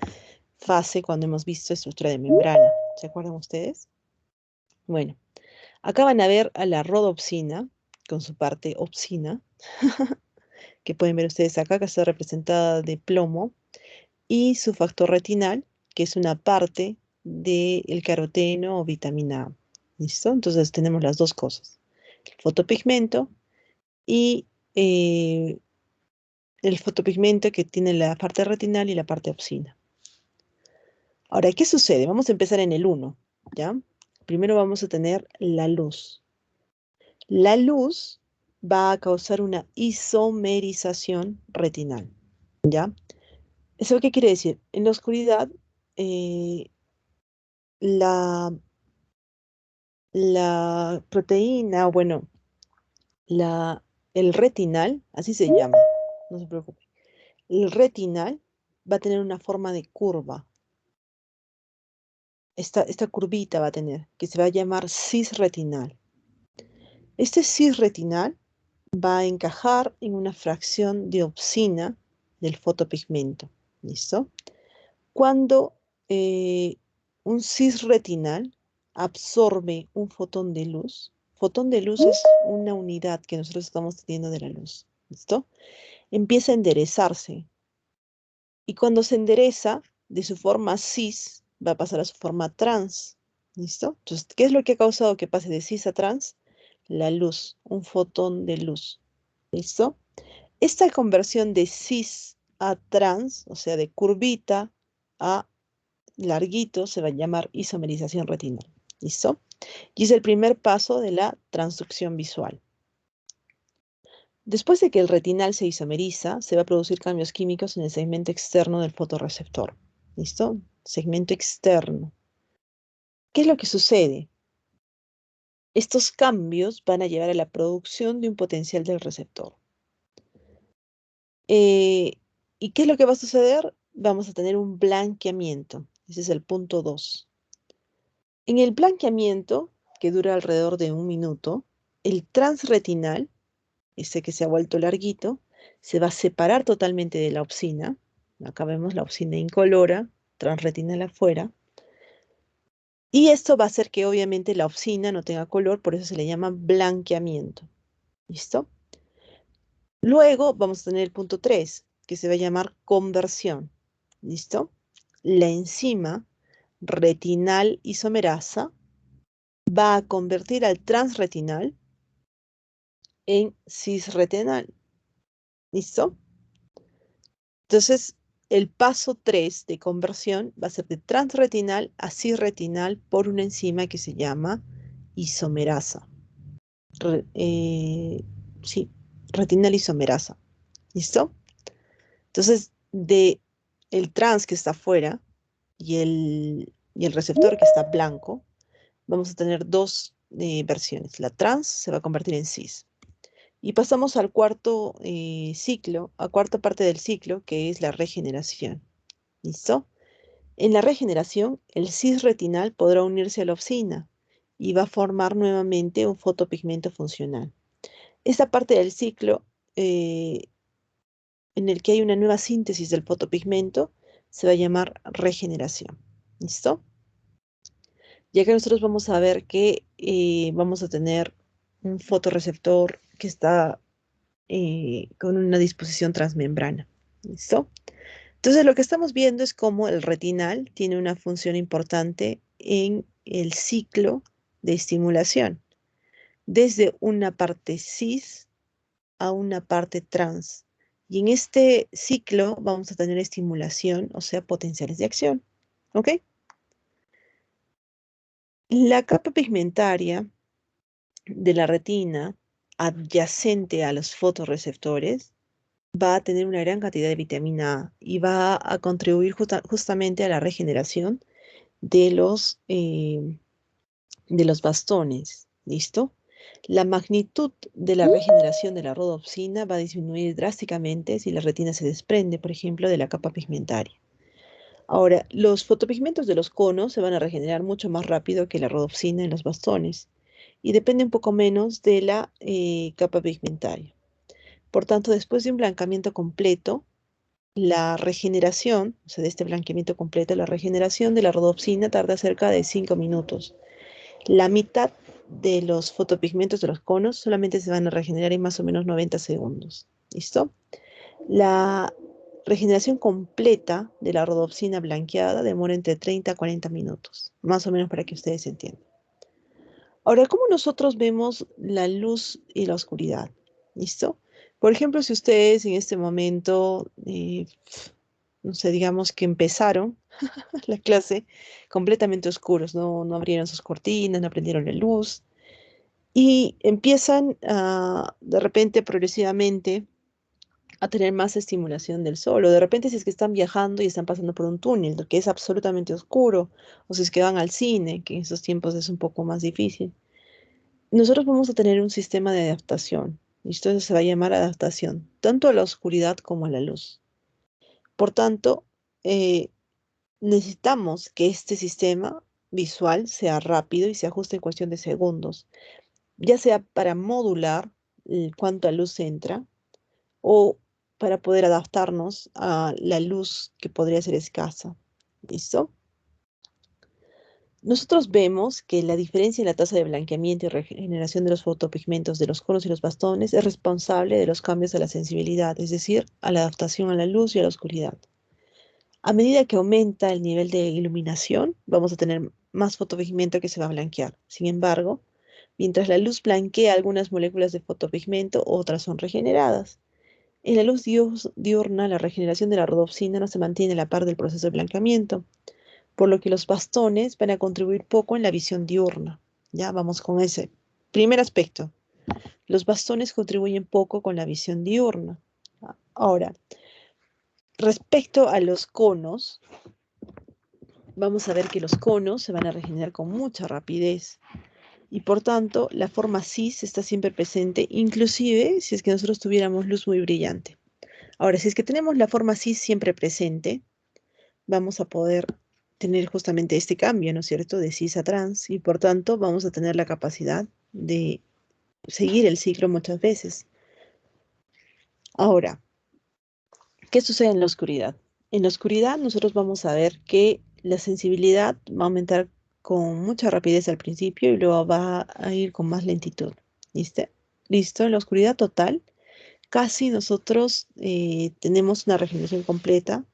fase cuando hemos visto estructura de membrana. ¿Se acuerdan ustedes? Bueno, acá van a ver a la rodopsina con su parte opsina, que pueden ver ustedes acá, que está representada de plomo, y su factor retinal, que es una parte del caroteno o vitamina A. ¿Listo? Entonces tenemos las dos cosas, el fotopigmento y el fotopigmento que tiene la parte retinal y la parte opsina. Ahora, ¿qué sucede? Vamos a empezar en el 1, ¿ya? Primero vamos a tener la luz. La luz va a causar una isomerización retinal, ¿ya? ¿Eso qué quiere decir? En la oscuridad, eh, la, la proteína, bueno, la, el retinal, así se llama, no se preocupe. El retinal va a tener una forma de curva. Esta curvita va a tener, que se va a llamar cisretinal. Este cisretinal va a encajar en una fracción de opsina del fotopigmento. ¿Listo? Cuando un cisretinal absorbe un fotón de luz es una unidad que nosotros estamos teniendo de la luz. ¿Listo? Empieza a enderezarse. Y cuando se endereza de su forma cis, va a pasar a su forma trans. ¿Listo? Entonces, ¿qué es lo que ha causado que pase de cis a trans? La luz, un fotón de luz. ¿Listo? Esta conversión de cis a trans, o sea, de curvita a larguito, se va a llamar isomerización retinal. ¿Listo? Y es el primer paso de la transducción visual. Después de que el retinal se isomeriza, se va a producir cambios químicos en el segmento externo del fotorreceptor. ¿Listo? Segmento externo. ¿Qué es lo que sucede? Estos cambios van a llevar a la producción de un potencial del receptor. Eh, ¿Y qué es lo que va a suceder? Vamos a tener un blanqueamiento. Ese es el punto 2. En el blanqueamiento, que dura alrededor de 1 minuto, el transretinal, ese que se ha vuelto larguito, se va a separar totalmente de la opsina. Acá vemos la opsina incolora, transretinal afuera. Y esto va a hacer que obviamente la opsina no tenga color, por eso se le llama blanqueamiento. ¿Listo? Luego vamos a tener el punto 3, que se va a llamar conversión. ¿Listo? La enzima retinal isomerasa va a convertir al transretinal en cisretinal. ¿Listo? Entonces, el paso 3 de conversión va a ser de transretinal a cisretinal por una enzima que se llama isomerasa. Sí, retinal isomerasa. ¿Listo? Entonces, de el trans que está afuera y el receptor que está blanco, vamos a tener dos versiones. La trans se va a convertir en cis. Y pasamos al cuarto ciclo, a cuarta parte del ciclo, que es la regeneración. ¿Listo? En la regeneración, el cis retinal podrá unirse a la opsina y va a formar nuevamente un fotopigmento funcional. Esta parte del ciclo en el que hay una nueva síntesis del fotopigmento se va a llamar regeneración. ¿Listo? Ya que nosotros vamos a ver que vamos a tener un fotorreceptor que está con una disposición transmembrana. ¿Listo? Entonces lo que estamos viendo es cómo el retinal tiene una función importante en el ciclo de estimulación, desde una parte cis a una parte trans. Y en este ciclo vamos a tener estimulación, o sea, potenciales de acción. ¿Ok? La capa pigmentaria de la retina adyacente a los fotorreceptores va a tener una gran cantidad de vitamina A y va a contribuir justamente a la regeneración de los bastones. ¿Listo? La magnitud de la regeneración de la rodopsina va a disminuir drásticamente si la retina se desprende, por ejemplo, de la capa pigmentaria. Ahora, los fotopigmentos de los conos se van a regenerar mucho más rápido que la rodopsina en los bastones y depende un poco menos de la capa pigmentaria. Por tanto, después de un blanqueamiento completo, la regeneración, o sea, de este blanqueamiento completo, la regeneración de la rodopsina tarda cerca de 5 minutos. La mitad de los fotopigmentos de los conos solamente se van a regenerar en más o menos 90 segundos. ¿Listo? La regeneración completa de la rodopsina blanqueada demora entre 30 a 40 minutos, más o menos para que ustedes entiendan. Ahora, ¿cómo nosotros vemos la luz y la oscuridad? ¿Listo? Por ejemplo, si ustedes en este momento, no sé, digamos que empezaron la clase completamente oscuros, no abrieron sus cortinas, no prendieron la luz y empiezan de repente, progresivamente, a tener más estimulación del sol. O de repente si es que están viajando y están pasando por un túnel, que es absolutamente oscuro, o si es que van al cine, que en esos tiempos es un poco más difícil. Nosotros vamos a tener un sistema de adaptación. Y esto se va a llamar adaptación, tanto a la oscuridad como a la luz. Por tanto, eh, necesitamos que este sistema visual sea rápido y se ajuste en cuestión de segundos, ya sea para modular cuánta luz entra o para poder adaptarnos a la luz que podría ser escasa. ¿Listo? Nosotros vemos que la diferencia en la tasa de blanqueamiento y regeneración de los fotopigmentos de los conos y los bastones es responsable de los cambios de la sensibilidad, es decir, a la adaptación a la luz y a la oscuridad. A medida que aumenta el nivel de iluminación, vamos a tener más fotopigmento que se va a blanquear. Sin embargo, mientras la luz blanquea algunas moléculas de fotopigmento, otras son regeneradas. En la luz diurna, la regeneración de la rodopsina no se mantiene a la par del proceso de blanqueamiento, por lo que los bastones van a contribuir poco en la visión diurna. Ya vamos con ese primer aspecto. Los bastones contribuyen poco con la visión diurna. Ahora, respecto a los conos, vamos a ver que los conos se van a regenerar con mucha rapidez y por tanto la forma cis está siempre presente, inclusive si es que nosotros tuviéramos luz muy brillante. Ahora, si es que tenemos la forma cis siempre presente, vamos a poder tener justamente este cambio, ¿no es cierto?, de cis a trans y por tanto vamos a tener la capacidad de seguir el ciclo muchas veces. Ahora, ¿qué sucede en la oscuridad? En la oscuridad nosotros vamos a ver que la sensibilidad va a aumentar con mucha rapidez al principio y luego va a ir con más lentitud. ¿Listo? ¿Listo? En la oscuridad total, casi nosotros tenemos una regeneración completa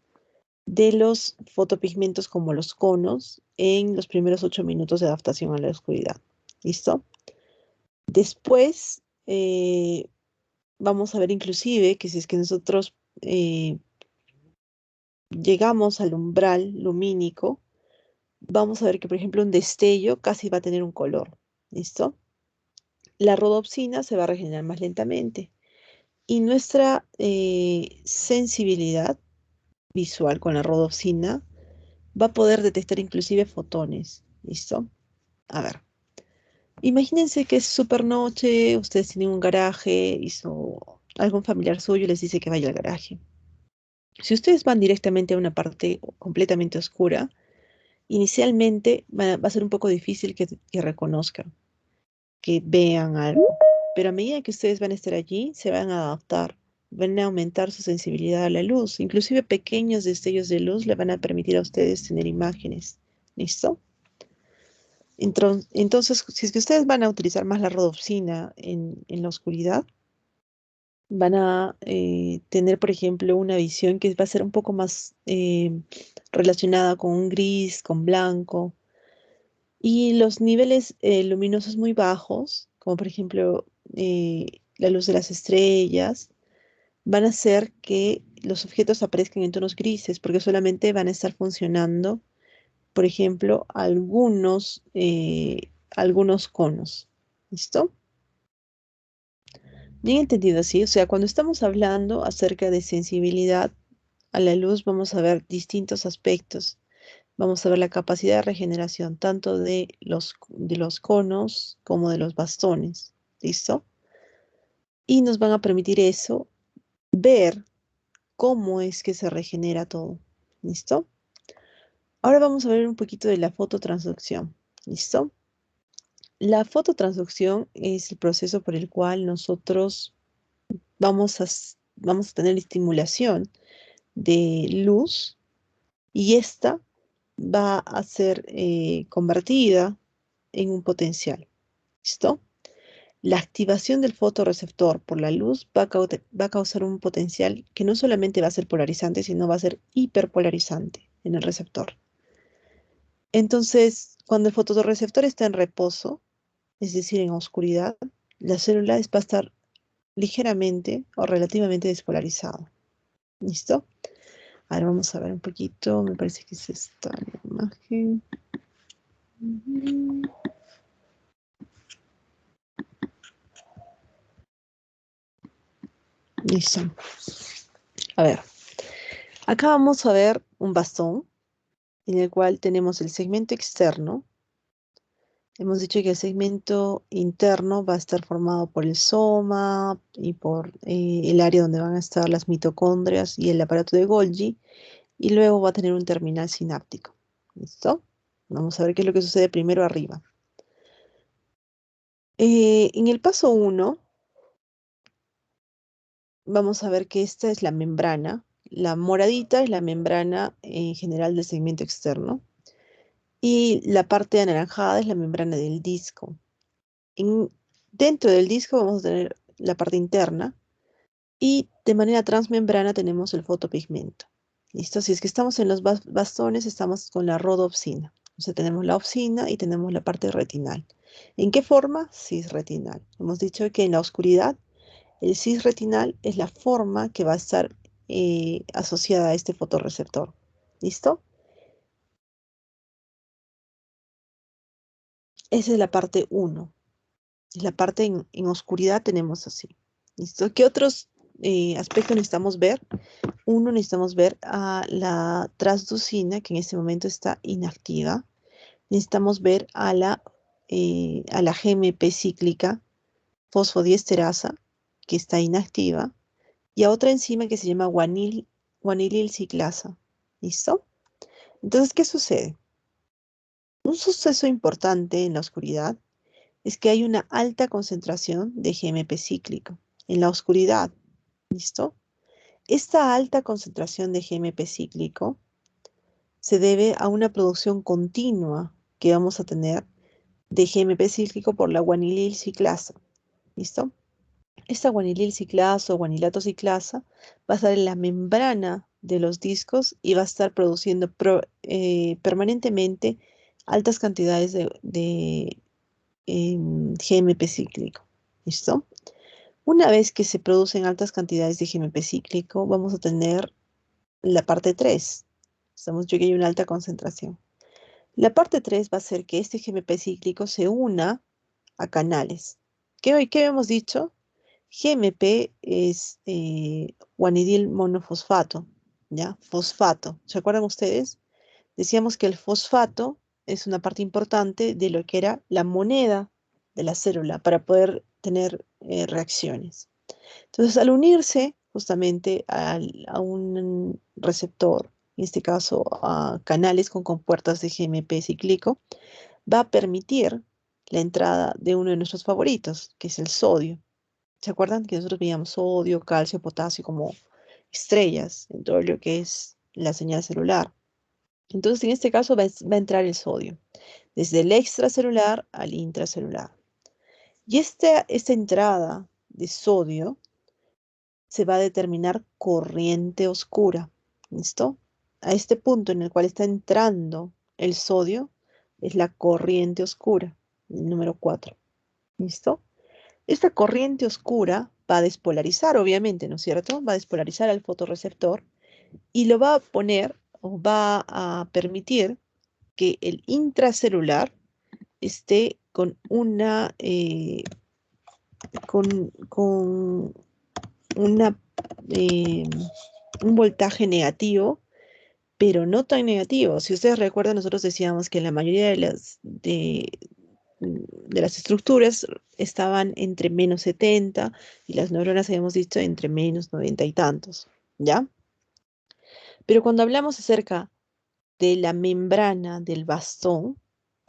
de los fotopigmentos como los conos en los primeros 8 minutos de adaptación a la oscuridad. ¿Listo? Después vamos a ver inclusive que si es que nosotros llegamos al umbral lumínico, vamos a ver que, por ejemplo, un destello casi va a tener un color. ¿Listo? La rodopsina se va a regenerar más lentamente y nuestra sensibilidad visual con la rodopsina va a poder detectar inclusive fotones. ¿Listo? A ver. Imagínense que es súper noche, ustedes tienen un garaje y algún familiar suyo les dice que vaya al garaje. Si ustedes van directamente a una parte completamente oscura, Inicialmente va a ser un poco difícil que reconozcan, que vean algo, pero a medida que ustedes van a estar allí, se van a adaptar, van a aumentar su sensibilidad a la luz. Inclusive pequeños destellos de luz le van a permitir a ustedes tener imágenes. ¿Listo? Entonces, si es que ustedes van a utilizar más la rodopsina en la oscuridad, van a tener, por ejemplo, una visión que va a ser un poco más relacionada con un gris, con blanco, y los niveles luminosos muy bajos, como por ejemplo la luz de las estrellas, van a hacer que los objetos aparezcan en tonos grises, porque solamente van a estar funcionando, por ejemplo, algunos conos. ¿Listo? Bien entendido, sí. O sea, cuando estamos hablando acerca de sensibilidad a la luz, vamos a ver distintos aspectos. Vamos a ver la capacidad de regeneración tanto de los conos como de los bastones. ¿Listo? Y nos van a permitir eso, ver cómo es que se regenera todo. ¿Listo? Ahora vamos a ver un poquito de la fototransducción. ¿Listo? La fototransducción es el proceso por el cual nosotros vamos a tener estimulación de luz y esta va a ser convertida en un potencial. ¿Listo? La activación del fotorreceptor por la luz va a causar un potencial que no solamente va a ser polarizante, sino va a ser hiperpolarizante en el receptor. Entonces, cuando el fotorreceptor está en reposo, es decir, en oscuridad, la célula va a estar ligeramente o relativamente despolarizada. ¿Listo? Ahora vamos a ver un poquito, me parece que es esta la imagen. Ujú. Listo. A ver, acá vamos a ver un bastón en el cual tenemos el segmento externo. Hemos dicho que el segmento interno va a estar formado por el soma y por el área donde van a estar las mitocondrias y el aparato de Golgi, y luego va a tener un terminal sináptico. ¿Listo? Vamos a ver qué es lo que sucede primero arriba. En el paso 1, vamos a ver que esta es la membrana. La moradita es la membrana en general del segmento externo y la parte anaranjada es la membrana del disco. En- Dentro del disco vamos a tener la parte interna y de manera transmembrana tenemos el fotopigmento. ¿Listo? Si es que estamos en los bastones, estamos con la rodopsina. O sea, tenemos la opsina y tenemos la parte retinal. ¿En qué forma? Cisretinal. Hemos dicho que en la oscuridad el cisretinal es la forma que va a estar asociada a este fotorreceptor. ¿Listo? Esa es la parte 1. Es la parte en oscuridad tenemos así. ¿Listo? ¿Qué otros aspectos necesitamos ver? Uno, necesitamos ver a la transducina, que en este momento está inactiva. Necesitamos ver a la GMP cíclica, fosfodiesterasa, que está inactiva, y a otra enzima que se llama guanilil ciclasa. ¿Listo? Entonces, ¿qué sucede? Un suceso importante en la oscuridad es que hay una alta concentración de GMP cíclico en la oscuridad. ¿Listo? Esta alta concentración de GMP cíclico se debe a una producción continua que vamos a tener de GMP cíclico por la guanilil ciclasa. ¿Listo? Esta guanilil ciclasa o guanilato ciclasa va a estar en la membrana de los discos y va a estar produciendo permanentemente altas cantidades de GMP cíclico. ¿Listo? Una vez que se producen altas cantidades de GMP cíclico, vamos a tener la parte 3. Estamos yo que hay una alta concentración. La parte 3 va a ser que este GMP cíclico se una a canales. ¿Qué hemos dicho? GMP es guanidil monofosfato, ¿ya? Fosfato. ¿Se acuerdan ustedes? Decíamos que el fosfato es una parte importante de lo que era la moneda de la célula para poder tener reacciones. Entonces, al unirse justamente a un receptor en este caso a canales con compuertas de GMP cíclico, va a permitir la entrada de uno de nuestros favoritos, que es el sodio. ¿Se acuerdan que nosotros veíamos sodio, calcio, potasio como estrellas en todo lo que es la señal celular? Entonces, en este caso va a entrar el sodio, desde el extracelular al intracelular. Y esta entrada de sodio se va a determinar corriente oscura. ¿Listo? A este punto en el cual está entrando el sodio es la corriente oscura, el número 4. ¿Listo? Esta corriente oscura va a despolarizar, obviamente, ¿no es cierto? Va a despolarizar al fotorreceptor y lo va a poner o va a permitir que el intracelular esté con una, eh, un voltaje negativo, pero no tan negativo. Si ustedes recuerdan, nosotros decíamos que la mayoría de las estructuras estaban entre menos 70 y las neuronas habíamos dicho entre menos 90 y tantos, ¿ya? Pero cuando hablamos acerca de la membrana del bastón,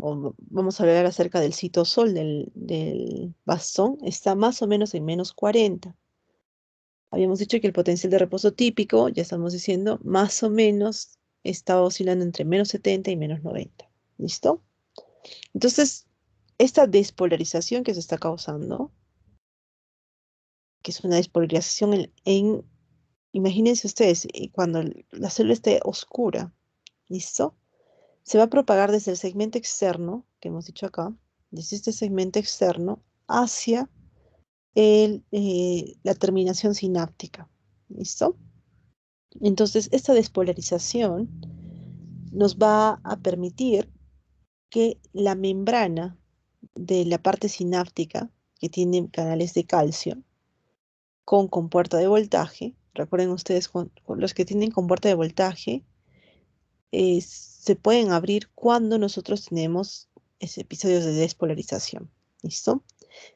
o vamos a hablar acerca del citosol del bastón, está más o menos en menos 40. Habíamos dicho que el potencial de reposo típico, ya estamos diciendo, más o menos estaba oscilando entre menos 70 y menos 90. ¿Listo? Entonces, esta despolarización que se está causando, que es una despolarización imagínense ustedes, cuando la célula esté oscura, ¿listo? Se va a propagar desde el segmento externo, que hemos dicho acá, desde este segmento externo hacia la terminación sináptica, ¿listo? Entonces, esta despolarización nos va a permitir que la membrana de la parte sináptica, que tiene canales de calcio, con compuerta de voltaje, recuerden ustedes, con los que tienen compuerta de voltaje, se pueden abrir cuando nosotros tenemos episodios de despolarización. ¿Listo?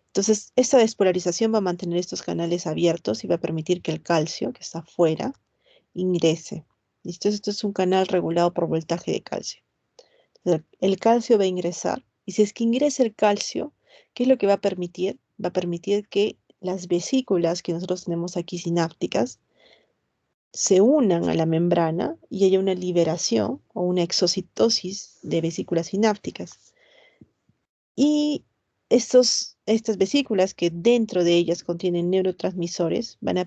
Entonces, esta despolarización va a mantener estos canales abiertos y va a permitir que el calcio, que está afuera, ingrese. ¿Listo? Esto es un canal regulado por voltaje de calcio. Entonces, el calcio va a ingresar y si es que ingresa el calcio, ¿qué es lo que va a permitir? Va a permitir que las vesículas que nosotros tenemos aquí sinápticas se unan a la membrana y haya una liberación o una exocitosis de vesículas sinápticas. Y estas vesículas que dentro de ellas contienen neurotransmisores van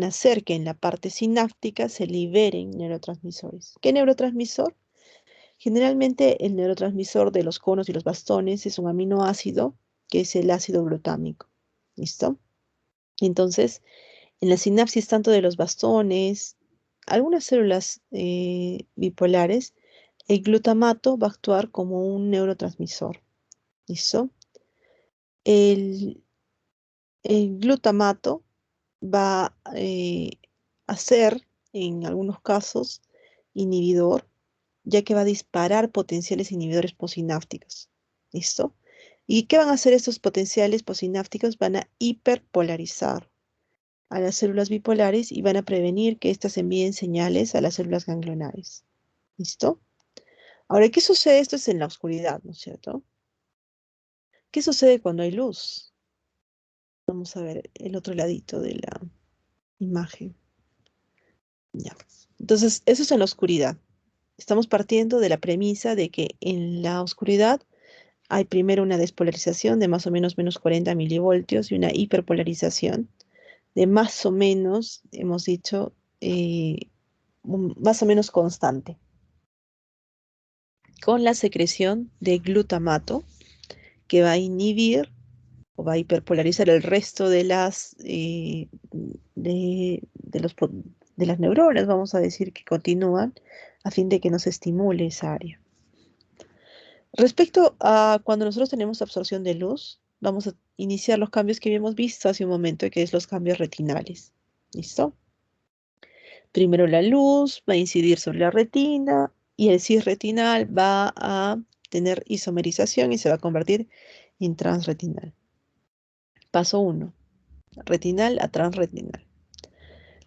a hacer que en la parte sináptica se liberen neurotransmisores. ¿Qué neurotransmisor? Generalmente el neurotransmisor de los conos y los bastones es un aminoácido que es el ácido glutámico. ¿Listo? Entonces, en la sinapsis tanto de los bastones, algunas células bipolares, el glutamato va a actuar como un neurotransmisor. ¿Listo? El, el glutamato va a ser, en algunos casos, inhibidor, ya que va a disparar potenciales inhibidores posinápticos. ¿Listo? ¿Y qué van a hacer estos potenciales posinápticos? Van a hiperpolarizar a las células bipolares y van a prevenir que éstas envíen señales a las células ganglionares. ¿Listo? Ahora, ¿qué sucede? Esto es en la oscuridad, ¿no es cierto? ¿Qué sucede cuando hay luz? Vamos a ver el otro ladito de la imagen. Ya. Entonces, eso es en la oscuridad. Estamos partiendo de la premisa de que en la oscuridad hay primero una despolarización de más o menos menos 40 milivoltios y una hiperpolarización de más o menos, hemos dicho, más o menos constante, con la secreción de glutamato que va a inhibir o va a hiperpolarizar el resto de las neuronas, vamos a decir, que continúan a fin de que no se estimule esa área. Respecto a cuando nosotros tenemos absorción de luz, vamos a iniciar los cambios que habíamos visto hace un momento, que es los cambios retinales. ¿Listo? Primero la luz va a incidir sobre la retina y el cis retinal va a tener isomerización y se va a convertir en transretinal. Paso 1, retinal a transretinal.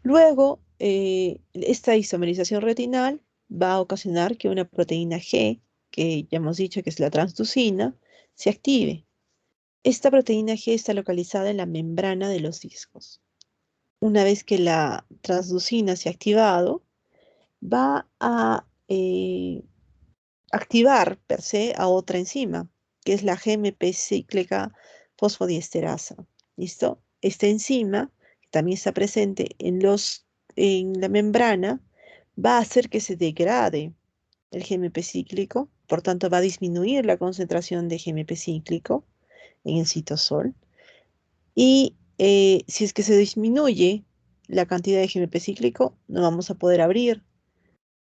Luego, esta isomerización retinal va a ocasionar que una proteína G, que ya hemos dicho que es la transducina, se active. Esta proteína G está localizada en la membrana de los discos. Una vez que la transducina se ha activado, va a activar per se a otra enzima, que es la GMP cíclica fosfodiesterasa. ¿Listo? Esta enzima, que también está presente en la membrana, va a hacer que se degrade el GMP cíclico, por tanto va a disminuir la concentración de GMP cíclico en el citosol. Y si es que se disminuye la cantidad de GMP cíclico, no vamos a poder abrir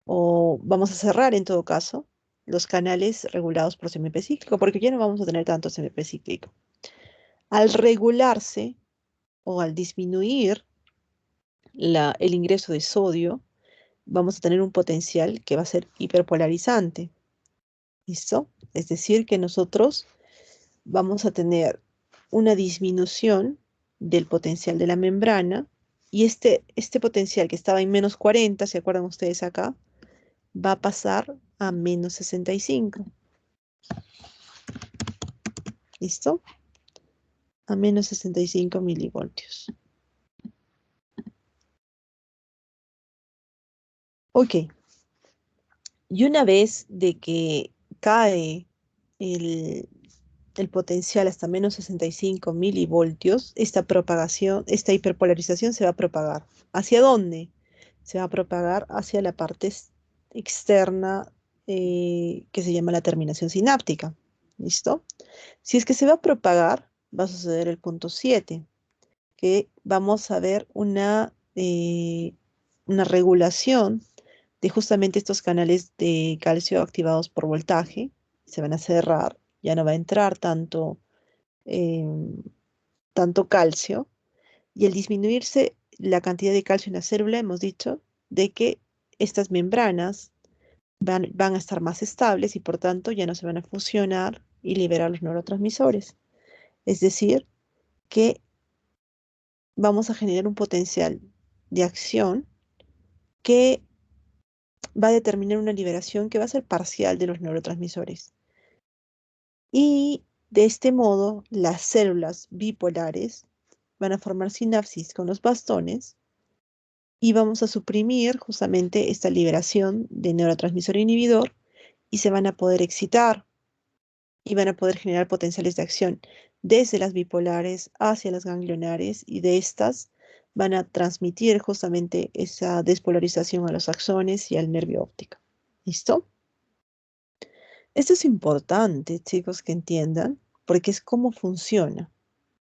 o vamos a cerrar en todo caso los canales regulados por CMP cíclico, porque ya no vamos a tener tanto CMP cíclico. Al regularse o al disminuir el ingreso de sodio, vamos a tener un potencial que va a ser hiperpolarizante. ¿Listo? Es decir, que nosotros vamos a tener una disminución del potencial de la membrana y este potencial que estaba en menos 40, ¿se acuerdan ustedes acá? Va a pasar a menos 65. ¿Listo? A menos 65 milivoltios. Ok. Y una vez de que cae el, el potencial hasta menos 65 milivoltios, esta propagación, esta hiperpolarización se va a propagar. ¿Hacia dónde? Se va a propagar hacia la parte externa que se llama la terminación sináptica. ¿Listo? Si es que se va a propagar, va a suceder el punto 7, que vamos a ver una regulación de justamente estos canales de calcio activados por voltaje. Se van a cerrar, ya no va a entrar em, tanto calcio. Y al disminuirse la cantidad de calcio en la célula, hemos dicho de que estas membranas van a estar más estables y por tanto ya no se van a fusionar y liberar los neurotransmisores. Es decir, que vamos a generar un potencial de acción que va a determinar una liberación que va a ser parcial de los neurotransmisores. Y de este modo, las células bipolares van a formar sinapsis con los bastones y vamos a suprimir justamente esta liberación de neurotransmisor inhibidor y se van a poder excitar y van a poder generar potenciales de acción desde las bipolares hacia las ganglionares y de estas van a transmitir justamente esa despolarización a los axones y al nervio óptico. ¿Listo? Esto es importante, chicos, que entiendan, porque es cómo funciona.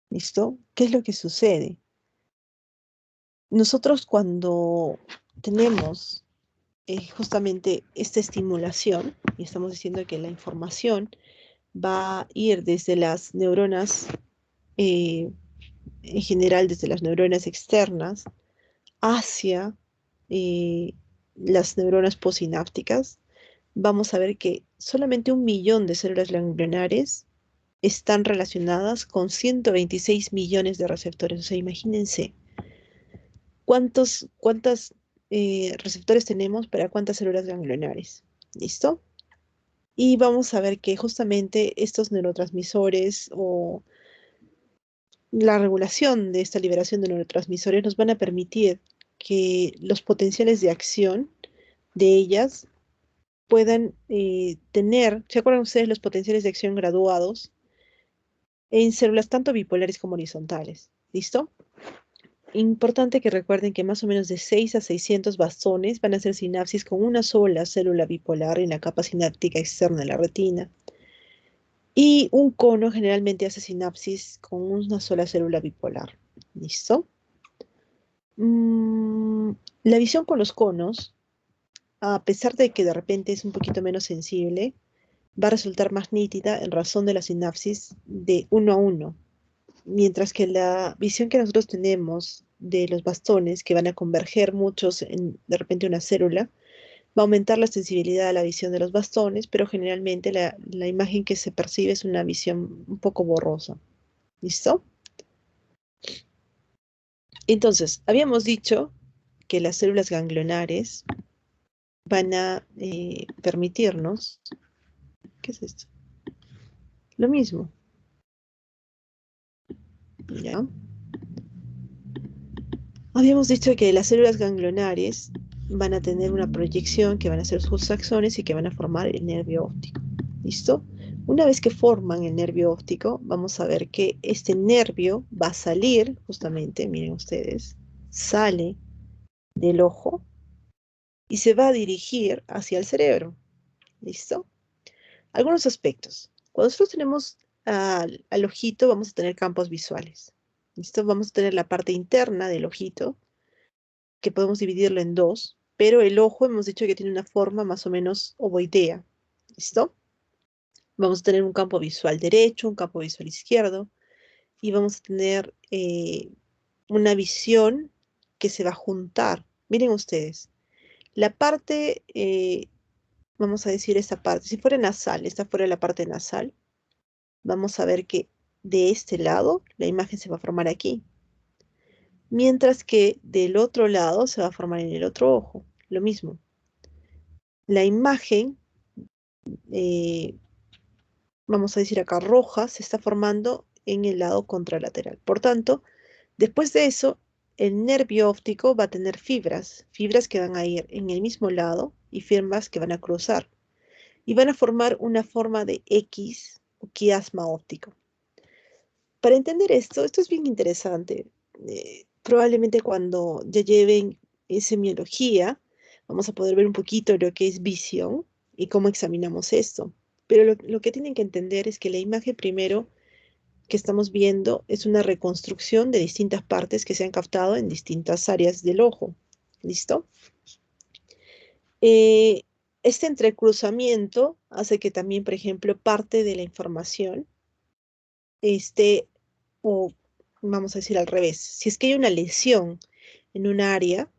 ¿Listo? ¿Qué es lo que sucede? Nosotros cuando tenemos justamente esta estimulación, y estamos diciendo que la información va a ir desde las neuronas, eh, en general desde las neuronas externas, hacia eh, las neuronas posinápticas, vamos a ver que solamente 1 millón de células ganglionares están relacionadas con 126 millones de receptores. O sea, imagínense cuántas receptores tenemos para cuántas células ganglionares. ¿Listo? Y vamos a ver que justamente estos neurotransmisores o la regulación de esta liberación de neurotransmisores nos van a permitir que los potenciales de acción de ellas puedan tener, ¿se acuerdan ustedes los potenciales de acción graduados en células tanto bipolares como horizontales? ¿Listo? Importante que recuerden que más o menos de 6 a 600 bastones van a hacer sinapsis con una sola célula bipolar en la capa sináptica externa de la retina. Y un cono generalmente hace sinapsis con una sola célula bipolar. ¿Listo? Mm, la visión con los conos, a pesar de que de repente es un poquito menos sensible, va a resultar más nítida en razón de la sinapsis de uno a uno, mientras que la visión que nosotros tenemos de los bastones, que van a converger muchos en de repente una célula, va a aumentar la sensibilidad a la visión de los bastones, pero generalmente la imagen que se percibe es una visión un poco borrosa. ¿Listo? Entonces, habíamos dicho que las células ganglionares van a permitirnos, ¿qué es esto? Lo mismo, ¿ya? Habíamos dicho que las células ganglionares van a tener una proyección que van a ser sus axones y que van a formar el nervio óptico. ¿Listo? Una vez que forman el nervio óptico, vamos a ver que este nervio va a salir, justamente, miren ustedes, sale del ojo y se va a dirigir hacia el cerebro. ¿Listo? Algunos aspectos. Cuando nosotros tenemos al ojito, vamos a tener campos visuales. ¿Listo? Vamos a tener la parte interna del ojito, que podemos dividirlo en dos, pero el ojo hemos dicho que tiene una forma más o menos ovoidea. ¿Listo? Vamos a tener un campo visual derecho, un campo visual izquierdo, y vamos a tener una visión que se va a juntar. Miren ustedes, la parte, vamos a decir esta parte, si fuera nasal, esta fuera la parte nasal, vamos a ver que de este lado la imagen se va a formar aquí, mientras que del otro lado se va a formar en el otro ojo, lo mismo. La imagen, eh, vamos a decir acá roja, se está formando en el lado contralateral. Por tanto, después de eso, el nervio óptico va a tener fibras, fibras que van a ir en el mismo lado y fibras que van a cruzar y van a formar una forma de X o quiasma óptico. Para entender esto es bien interesante. Probablemente cuando ya lleven semiología, vamos a poder ver un poquito lo que es visión y cómo examinamos esto. Pero lo que tienen que entender es que la imagen primero que estamos viendo es una reconstrucción de distintas partes que se han captado en distintas áreas del ojo. ¿Listo? Eh, este entrecruzamiento hace que también, por ejemplo, parte de la información esté, o vamos a decir al revés, si es que hay una lesión en un área,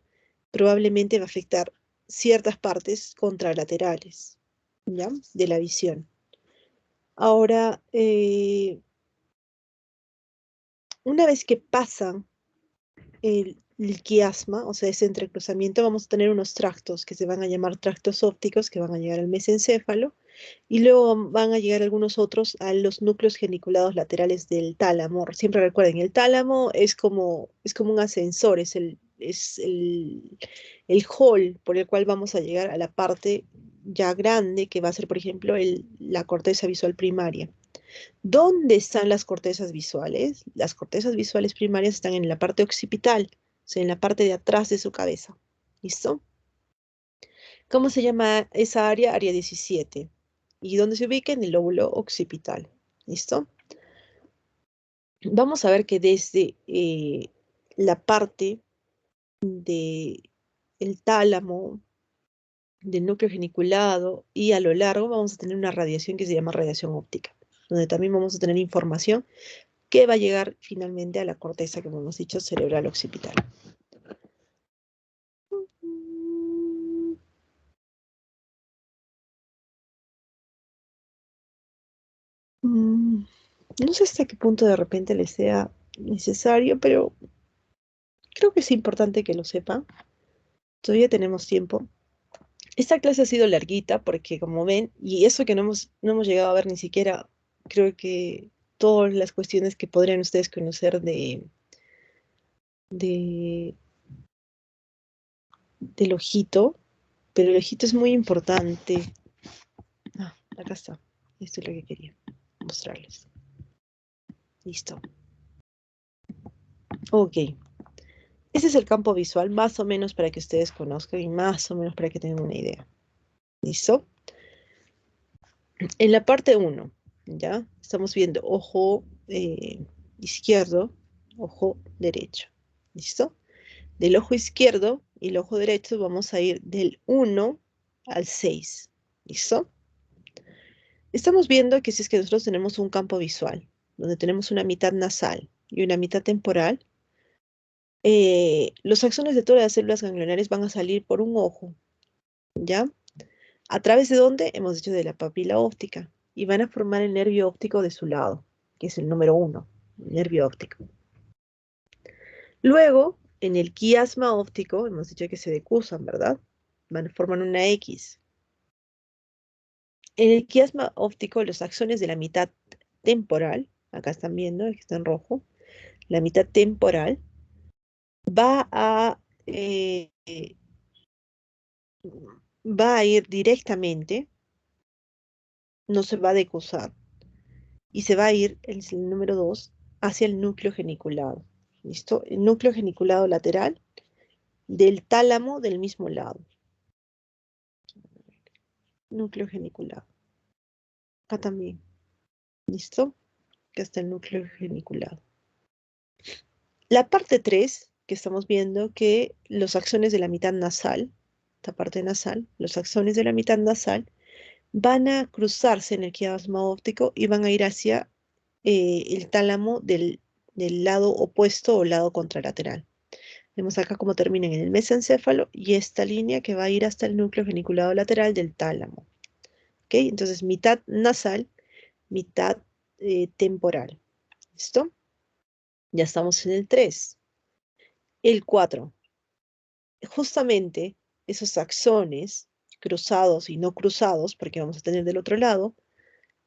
probablemente va a afectar ciertas partes contralaterales, ¿ya? De la visión. Ahora, una vez que pasan el quiasma, o sea, ese entrecruzamiento, vamos a tener unos tractos que se van a llamar tractos ópticos que van a llegar al mesencéfalo y luego van a llegar algunos otros a los núcleos geniculados laterales del tálamo. Siempre recuerden, el tálamo es como un ascensor, es el hall por el cual vamos a llegar a la parte ya grande que va a ser, por ejemplo, la corteza visual primaria. ¿Dónde están las cortezas visuales? Las cortezas visuales primarias están en la parte occipital, o sea, en la parte de atrás de su cabeza. ¿Listo? ¿Cómo se llama esa área? Área 17. ¿Y dónde se ubica? En el lóbulo occipital. ¿Listo? Vamos a ver que desde la parte del tálamo, del núcleo geniculado y a lo largo vamos a tener una radiación que se llama radiación óptica, donde también vamos a tener información que va a llegar finalmente a la corteza, como hemos dicho, cerebral occipital. No sé hasta qué punto de repente les sea necesario, pero creo que es importante que lo sepan. Todavía tenemos tiempo. Esta clase ha sido larguita porque, como ven, y eso que no hemos llegado a ver ni siquiera, creo que todas las cuestiones que podrían ustedes conocer de, del ojito, pero el ojito es muy importante. Ah, acá está. Esto es lo que quería mostrarles. Listo. Ok. Ese es el campo visual, más o menos para que ustedes conozcan y más o menos para que tengan una idea. ¿Listo? En la parte 1, ¿ya? Estamos viendo ojo izquierdo, ojo derecho. ¿Listo? Del ojo izquierdo y el ojo derecho vamos a ir del 1 al 6. ¿Listo? Estamos viendo que si es que nosotros tenemos un campo visual, donde tenemos una mitad nasal y una mitad temporal, los axones de todas las células ganglionares van a salir por un ojo, ¿ya? ¿A través de dónde? Hemos dicho de la papila óptica. Y van a formar el nervio óptico de su lado, que es el número 1, el nervio óptico. Luego, en el quiasma óptico, hemos dicho que se decusan, ¿verdad? forman una X. En el quiasma óptico, los axones de la mitad temporal, acá están viendo, el que está en rojo, la mitad temporal, va a, eh, va a ir directamente, no se va a decusar, y se va a ir, el número 2, hacia el núcleo geniculado. ¿Listo? El núcleo geniculado lateral del tálamo del mismo lado. Núcleo geniculado. Acá también. ¿Listo? Acá está el núcleo geniculado. La parte 3, que estamos viendo que los axones de la mitad nasal, esta parte nasal, los axones de la mitad nasal, van a cruzarse en el quiasma óptico y van a ir hacia el tálamo del lado opuesto o lado contralateral. Vemos acá cómo terminan en el mesencéfalo y esta línea que va a ir hasta el núcleo geniculado lateral del tálamo. ¿Ok? Entonces, mitad nasal, mitad temporal. ¿Listo? Ya estamos en el 3. El 4. Justamente esos axones cruzados y no cruzados, porque vamos a tener del otro lado,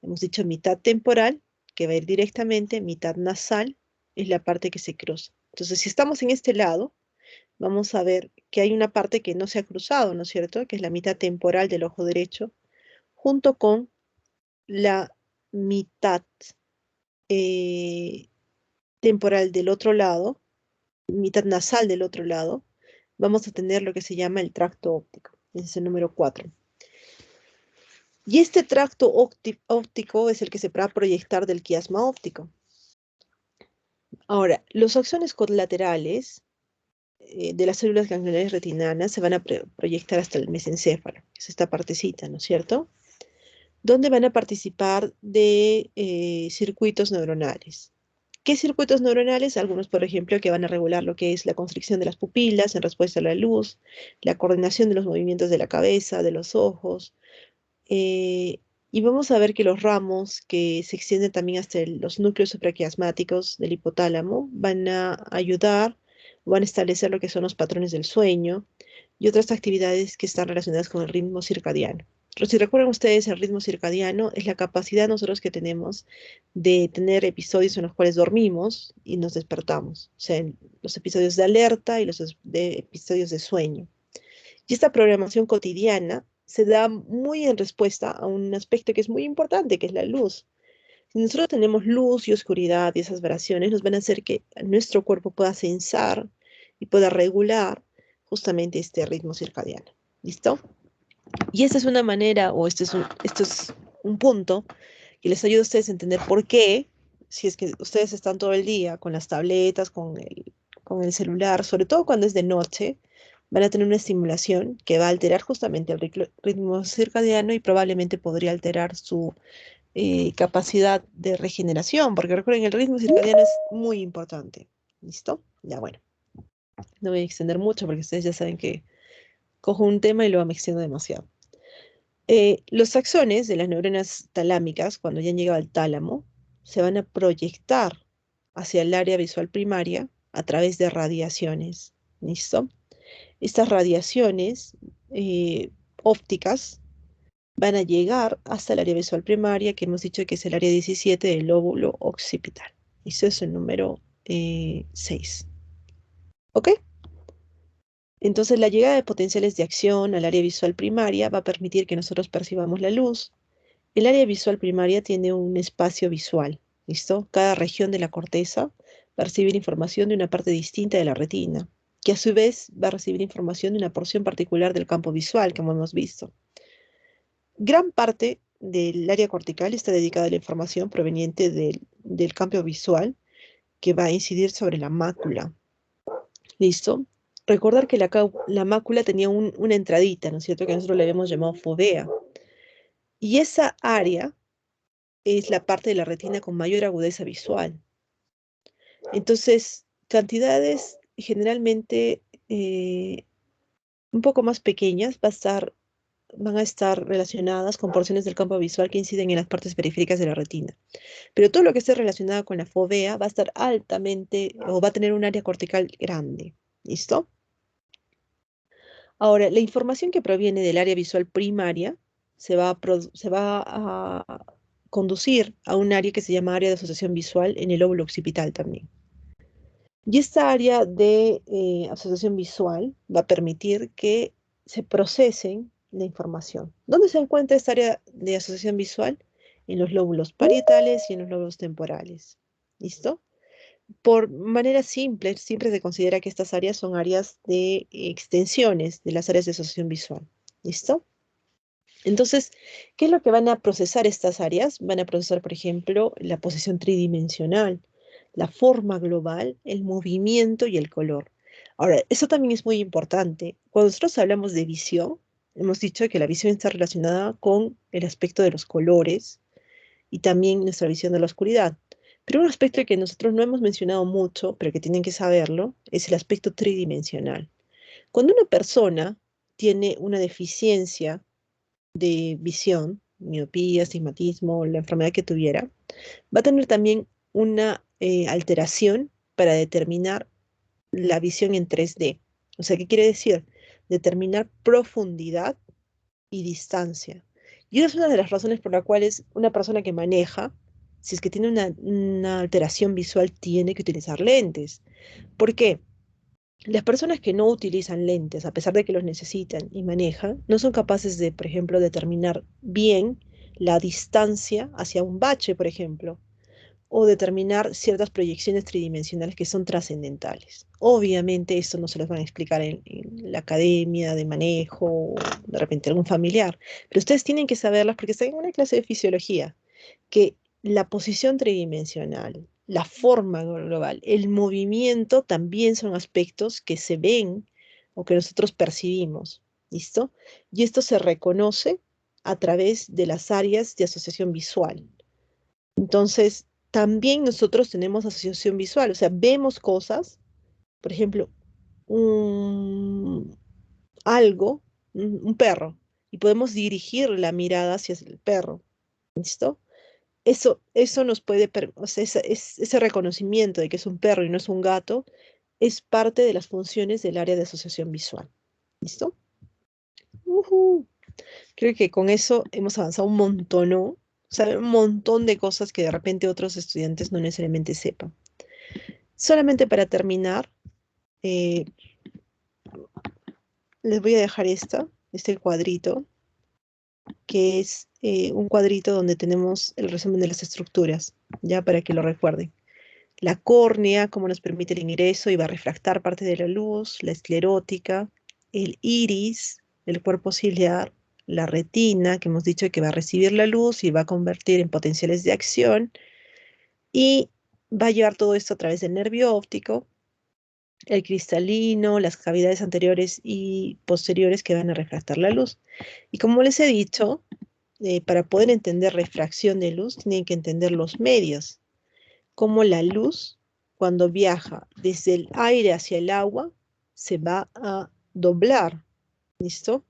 hemos dicho mitad temporal, que va a ir directamente, mitad nasal, es la parte que se cruza. Entonces, si estamos en este lado, vamos a ver que hay una parte que no se ha cruzado, ¿no es cierto? Que es la mitad temporal del ojo derecho, junto con la mitad eh, temporal del otro lado, mitad nasal del otro lado, vamos a tener lo que se llama el tracto óptico. Ese es el número 4. Y este tracto óptico es el que se va a proyectar del quiasma óptico. Ahora, los axones colaterales de las células ganglionares retinanas se van a proyectar hasta el mesencéfalo, que es esta partecita, ¿no es cierto? Donde van a participar de circuitos neuronales. ¿Qué circuitos neuronales? Algunos, por ejemplo, que van a regular lo que es la constricción de las pupilas en respuesta a la luz, la coordinación de los movimientos de la cabeza, de los ojos. Y vamos a ver que los ramos que se extienden también hasta los núcleos supraquiasmáticos del hipotálamo van a ayudar, van a establecer lo que son los patrones del sueño y otras actividades que están relacionadas con el ritmo circadiano. Pero si recuerdan ustedes, el ritmo circadiano es la capacidad nosotros que tenemos de tener episodios en los cuales dormimos y nos despertamos, o sea, los episodios de alerta y los episodios de sueño. Y esta programación cotidiana se da muy en respuesta a un aspecto que es muy importante, que es la luz. Si nosotros tenemos luz y oscuridad y esas variaciones, nos van a hacer que nuestro cuerpo pueda sensar y pueda regular justamente este ritmo circadiano. ¿Listo? Y esta es una manera, o esto es un punto que les ayuda a ustedes a entender por qué, si es que ustedes están todo el día con las tabletas, con el celular, sobre todo cuando es de noche, van a tener una estimulación que va a alterar justamente el ritmo circadiano y probablemente podría alterar su capacidad de regeneración, porque recuerden, el ritmo circadiano es muy importante. ¿Listo? Ya bueno, no voy a extender mucho porque ustedes ya saben que cojo un tema y luego me extiendo demasiado. Los axones de las neuronas talámicas, cuando ya han llegado al tálamo, se van a proyectar hacia el área visual primaria a través de radiaciones. ¿Listo? Estas radiaciones ópticas van a llegar hasta el área visual primaria, que hemos dicho que es el área 17 del lóbulo occipital. Eso es el número 6. ¿Ok? Entonces, la llegada de potenciales de acción al área visual primaria va a permitir que nosotros percibamos la luz. El área visual primaria tiene un espacio visual, ¿listo? Cada región de la corteza va a recibir información de una parte distinta de la retina, que a su vez va a recibir información de una porción particular del campo visual, como hemos visto. Gran parte del área cortical está dedicada a la información proveniente del campo visual que va a incidir sobre la mácula. ¿Listo? Recordar que la mácula tenía una entradita, ¿no es cierto? Que nosotros le habíamos llamado fovea. Y esa área es la parte de la retina con mayor agudeza visual. Entonces, cantidades generalmente un poco más pequeñas van a estar relacionadas con porciones del campo visual que inciden en las partes periféricas de la retina. Pero todo lo que esté relacionado con la fovea va a estar altamente o va a tener un área cortical grande. ¿Listo? Ahora, la información que proviene del área visual primaria se va a conducir a un área que se llama área de asociación visual en el lóbulo occipital también. Y esta área de asociación visual va a permitir que se procesen la información. ¿Dónde se encuentra esta área de asociación visual? En los lóbulos parietales y en los lóbulos temporales. ¿Listo? Por manera simple, siempre se considera que estas áreas son áreas de extensiones de las áreas de asociación visual. ¿Listo? Entonces, ¿qué es lo que van a procesar estas áreas? Van a procesar, por ejemplo, la posición tridimensional, la forma global, el movimiento y el color. Ahora, eso también es muy importante. Cuando nosotros hablamos de visión, hemos dicho que la visión está relacionada con el aspecto de los colores y también nuestra visión de la oscuridad. Pero un aspecto que nosotros no hemos mencionado mucho, pero que tienen que saberlo, es el aspecto tridimensional. Cuando una persona tiene una deficiencia de visión, miopía, astigmatismo, la enfermedad que tuviera, va a tener también una alteración para determinar la visión en 3D. O sea, ¿qué quiere decir? Determinar profundidad y distancia. Y esa es una de las razones por las cuales una persona que maneja, si es que tiene una alteración visual, tiene que utilizar lentes. ¿Por qué? Las personas que no utilizan lentes, a pesar de que los necesitan y manejan, no son capaces de, por ejemplo, determinar bien la distancia hacia un bache, por ejemplo, o determinar ciertas proyecciones tridimensionales que son trascendentales. Obviamente esto no se los van a explicar en la academia de manejo o de repente algún familiar, pero ustedes tienen que saberlas porque están en una clase de fisiología, que la posición tridimensional, la forma global, el movimiento también son aspectos que se ven o que nosotros percibimos. ¿Listo? Y esto se reconoce a través de las áreas de asociación visual. Entonces, también nosotros tenemos asociación visual, o sea, vemos cosas, por ejemplo, un, algo, un perro, y podemos dirigir la mirada hacia el perro. ¿Listo? Eso nos puede, o sea, ese reconocimiento de que es un perro y no es un gato, es parte de las funciones del área de asociación visual. ¿Listo? Ujú. Creo que con eso hemos avanzado un montón, ¿no? O sea, un montón de cosas que de repente otros estudiantes no necesariamente sepan. Solamente para terminar, eh, les voy a dejar este cuadrito, que es un cuadrito donde tenemos el resumen de las estructuras, ya para que lo recuerden. La córnea, cómo nos permite el ingreso y va a refractar parte de la luz, la esclerótica, el iris, el cuerpo ciliar, la retina, que hemos dicho que va a recibir la luz y va a convertir en potenciales de acción, y va a llevar todo esto a través del nervio óptico, el cristalino, las cavidades anteriores y posteriores que van a refractar la luz. Y como les he dicho, para poder entender refracción de luz, tienen que entender los medios, como la luz, cuando viaja desde el aire hacia el agua, se va a doblar, ¿listo?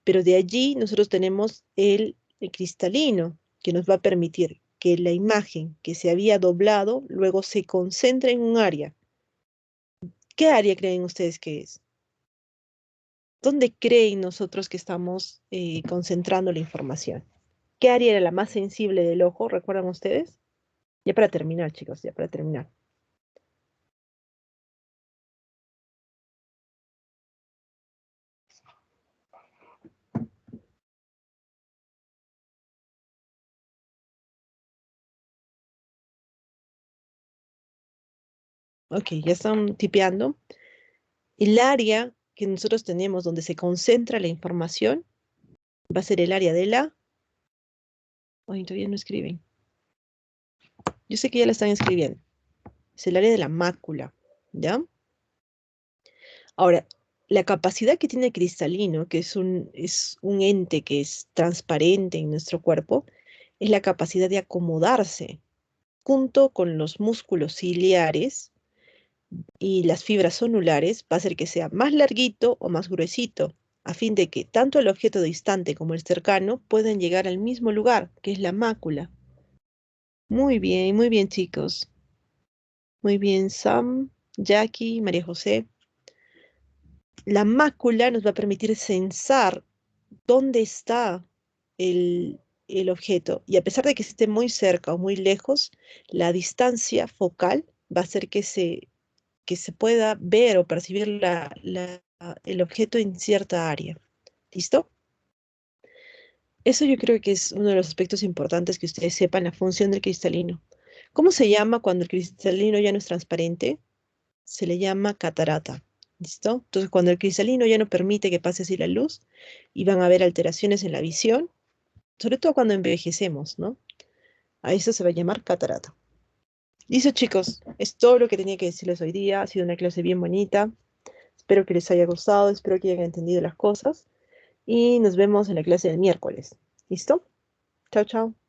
Pero de allí nosotros tenemos el cristalino, que nos va a permitir que la imagen que se había doblado luego se concentre en un área. ¿Qué área creen ustedes que es? ¿Dónde creen nosotros que estamos concentrando la información? ¿Qué área era la más sensible del ojo? ¿Recuerdan ustedes? Ya para terminar, chicos, ya para terminar. Ok, ya están tipeando. El área que nosotros tenemos donde se concentra la información va a ser el área de la... Ay, todavía no escriben. Yo sé que ya la están escribiendo. Es el área de la mácula, ¿ya? Ahora, la capacidad que tiene el cristalino, que es un ente que es transparente en nuestro cuerpo, es la capacidad de acomodarse junto con los músculos ciliares y las fibras sonulares, va a hacer que sea más larguito o más gruesito, a fin de que tanto el objeto distante como el cercano puedan llegar al mismo lugar, que es la mácula. Muy bien, chicos. Muy bien, Sam, Jackie, María José. La mácula nos va a permitir sensar dónde está el objeto. Y a pesar de que esté muy cerca o muy lejos, la distancia focal va a hacer que se pueda ver o percibir el objeto en cierta área. ¿Listo? Eso yo creo que es uno de los aspectos importantes que ustedes sepan la función del cristalino. ¿Cómo se llama cuando el cristalino ya no es transparente? Se le llama catarata. ¿Listo? Entonces, cuando el cristalino ya no permite que pase así la luz y van a haber alteraciones en la visión, sobre todo cuando envejecemos, ¿no? A eso se va a llamar catarata. Listo, chicos, es todo lo que tenía que decirles hoy día. Ha sido una clase bien bonita. Espero que les haya gustado, espero que hayan entendido las cosas y nos vemos en la clase del miércoles. ¿Listo? Chao, chao.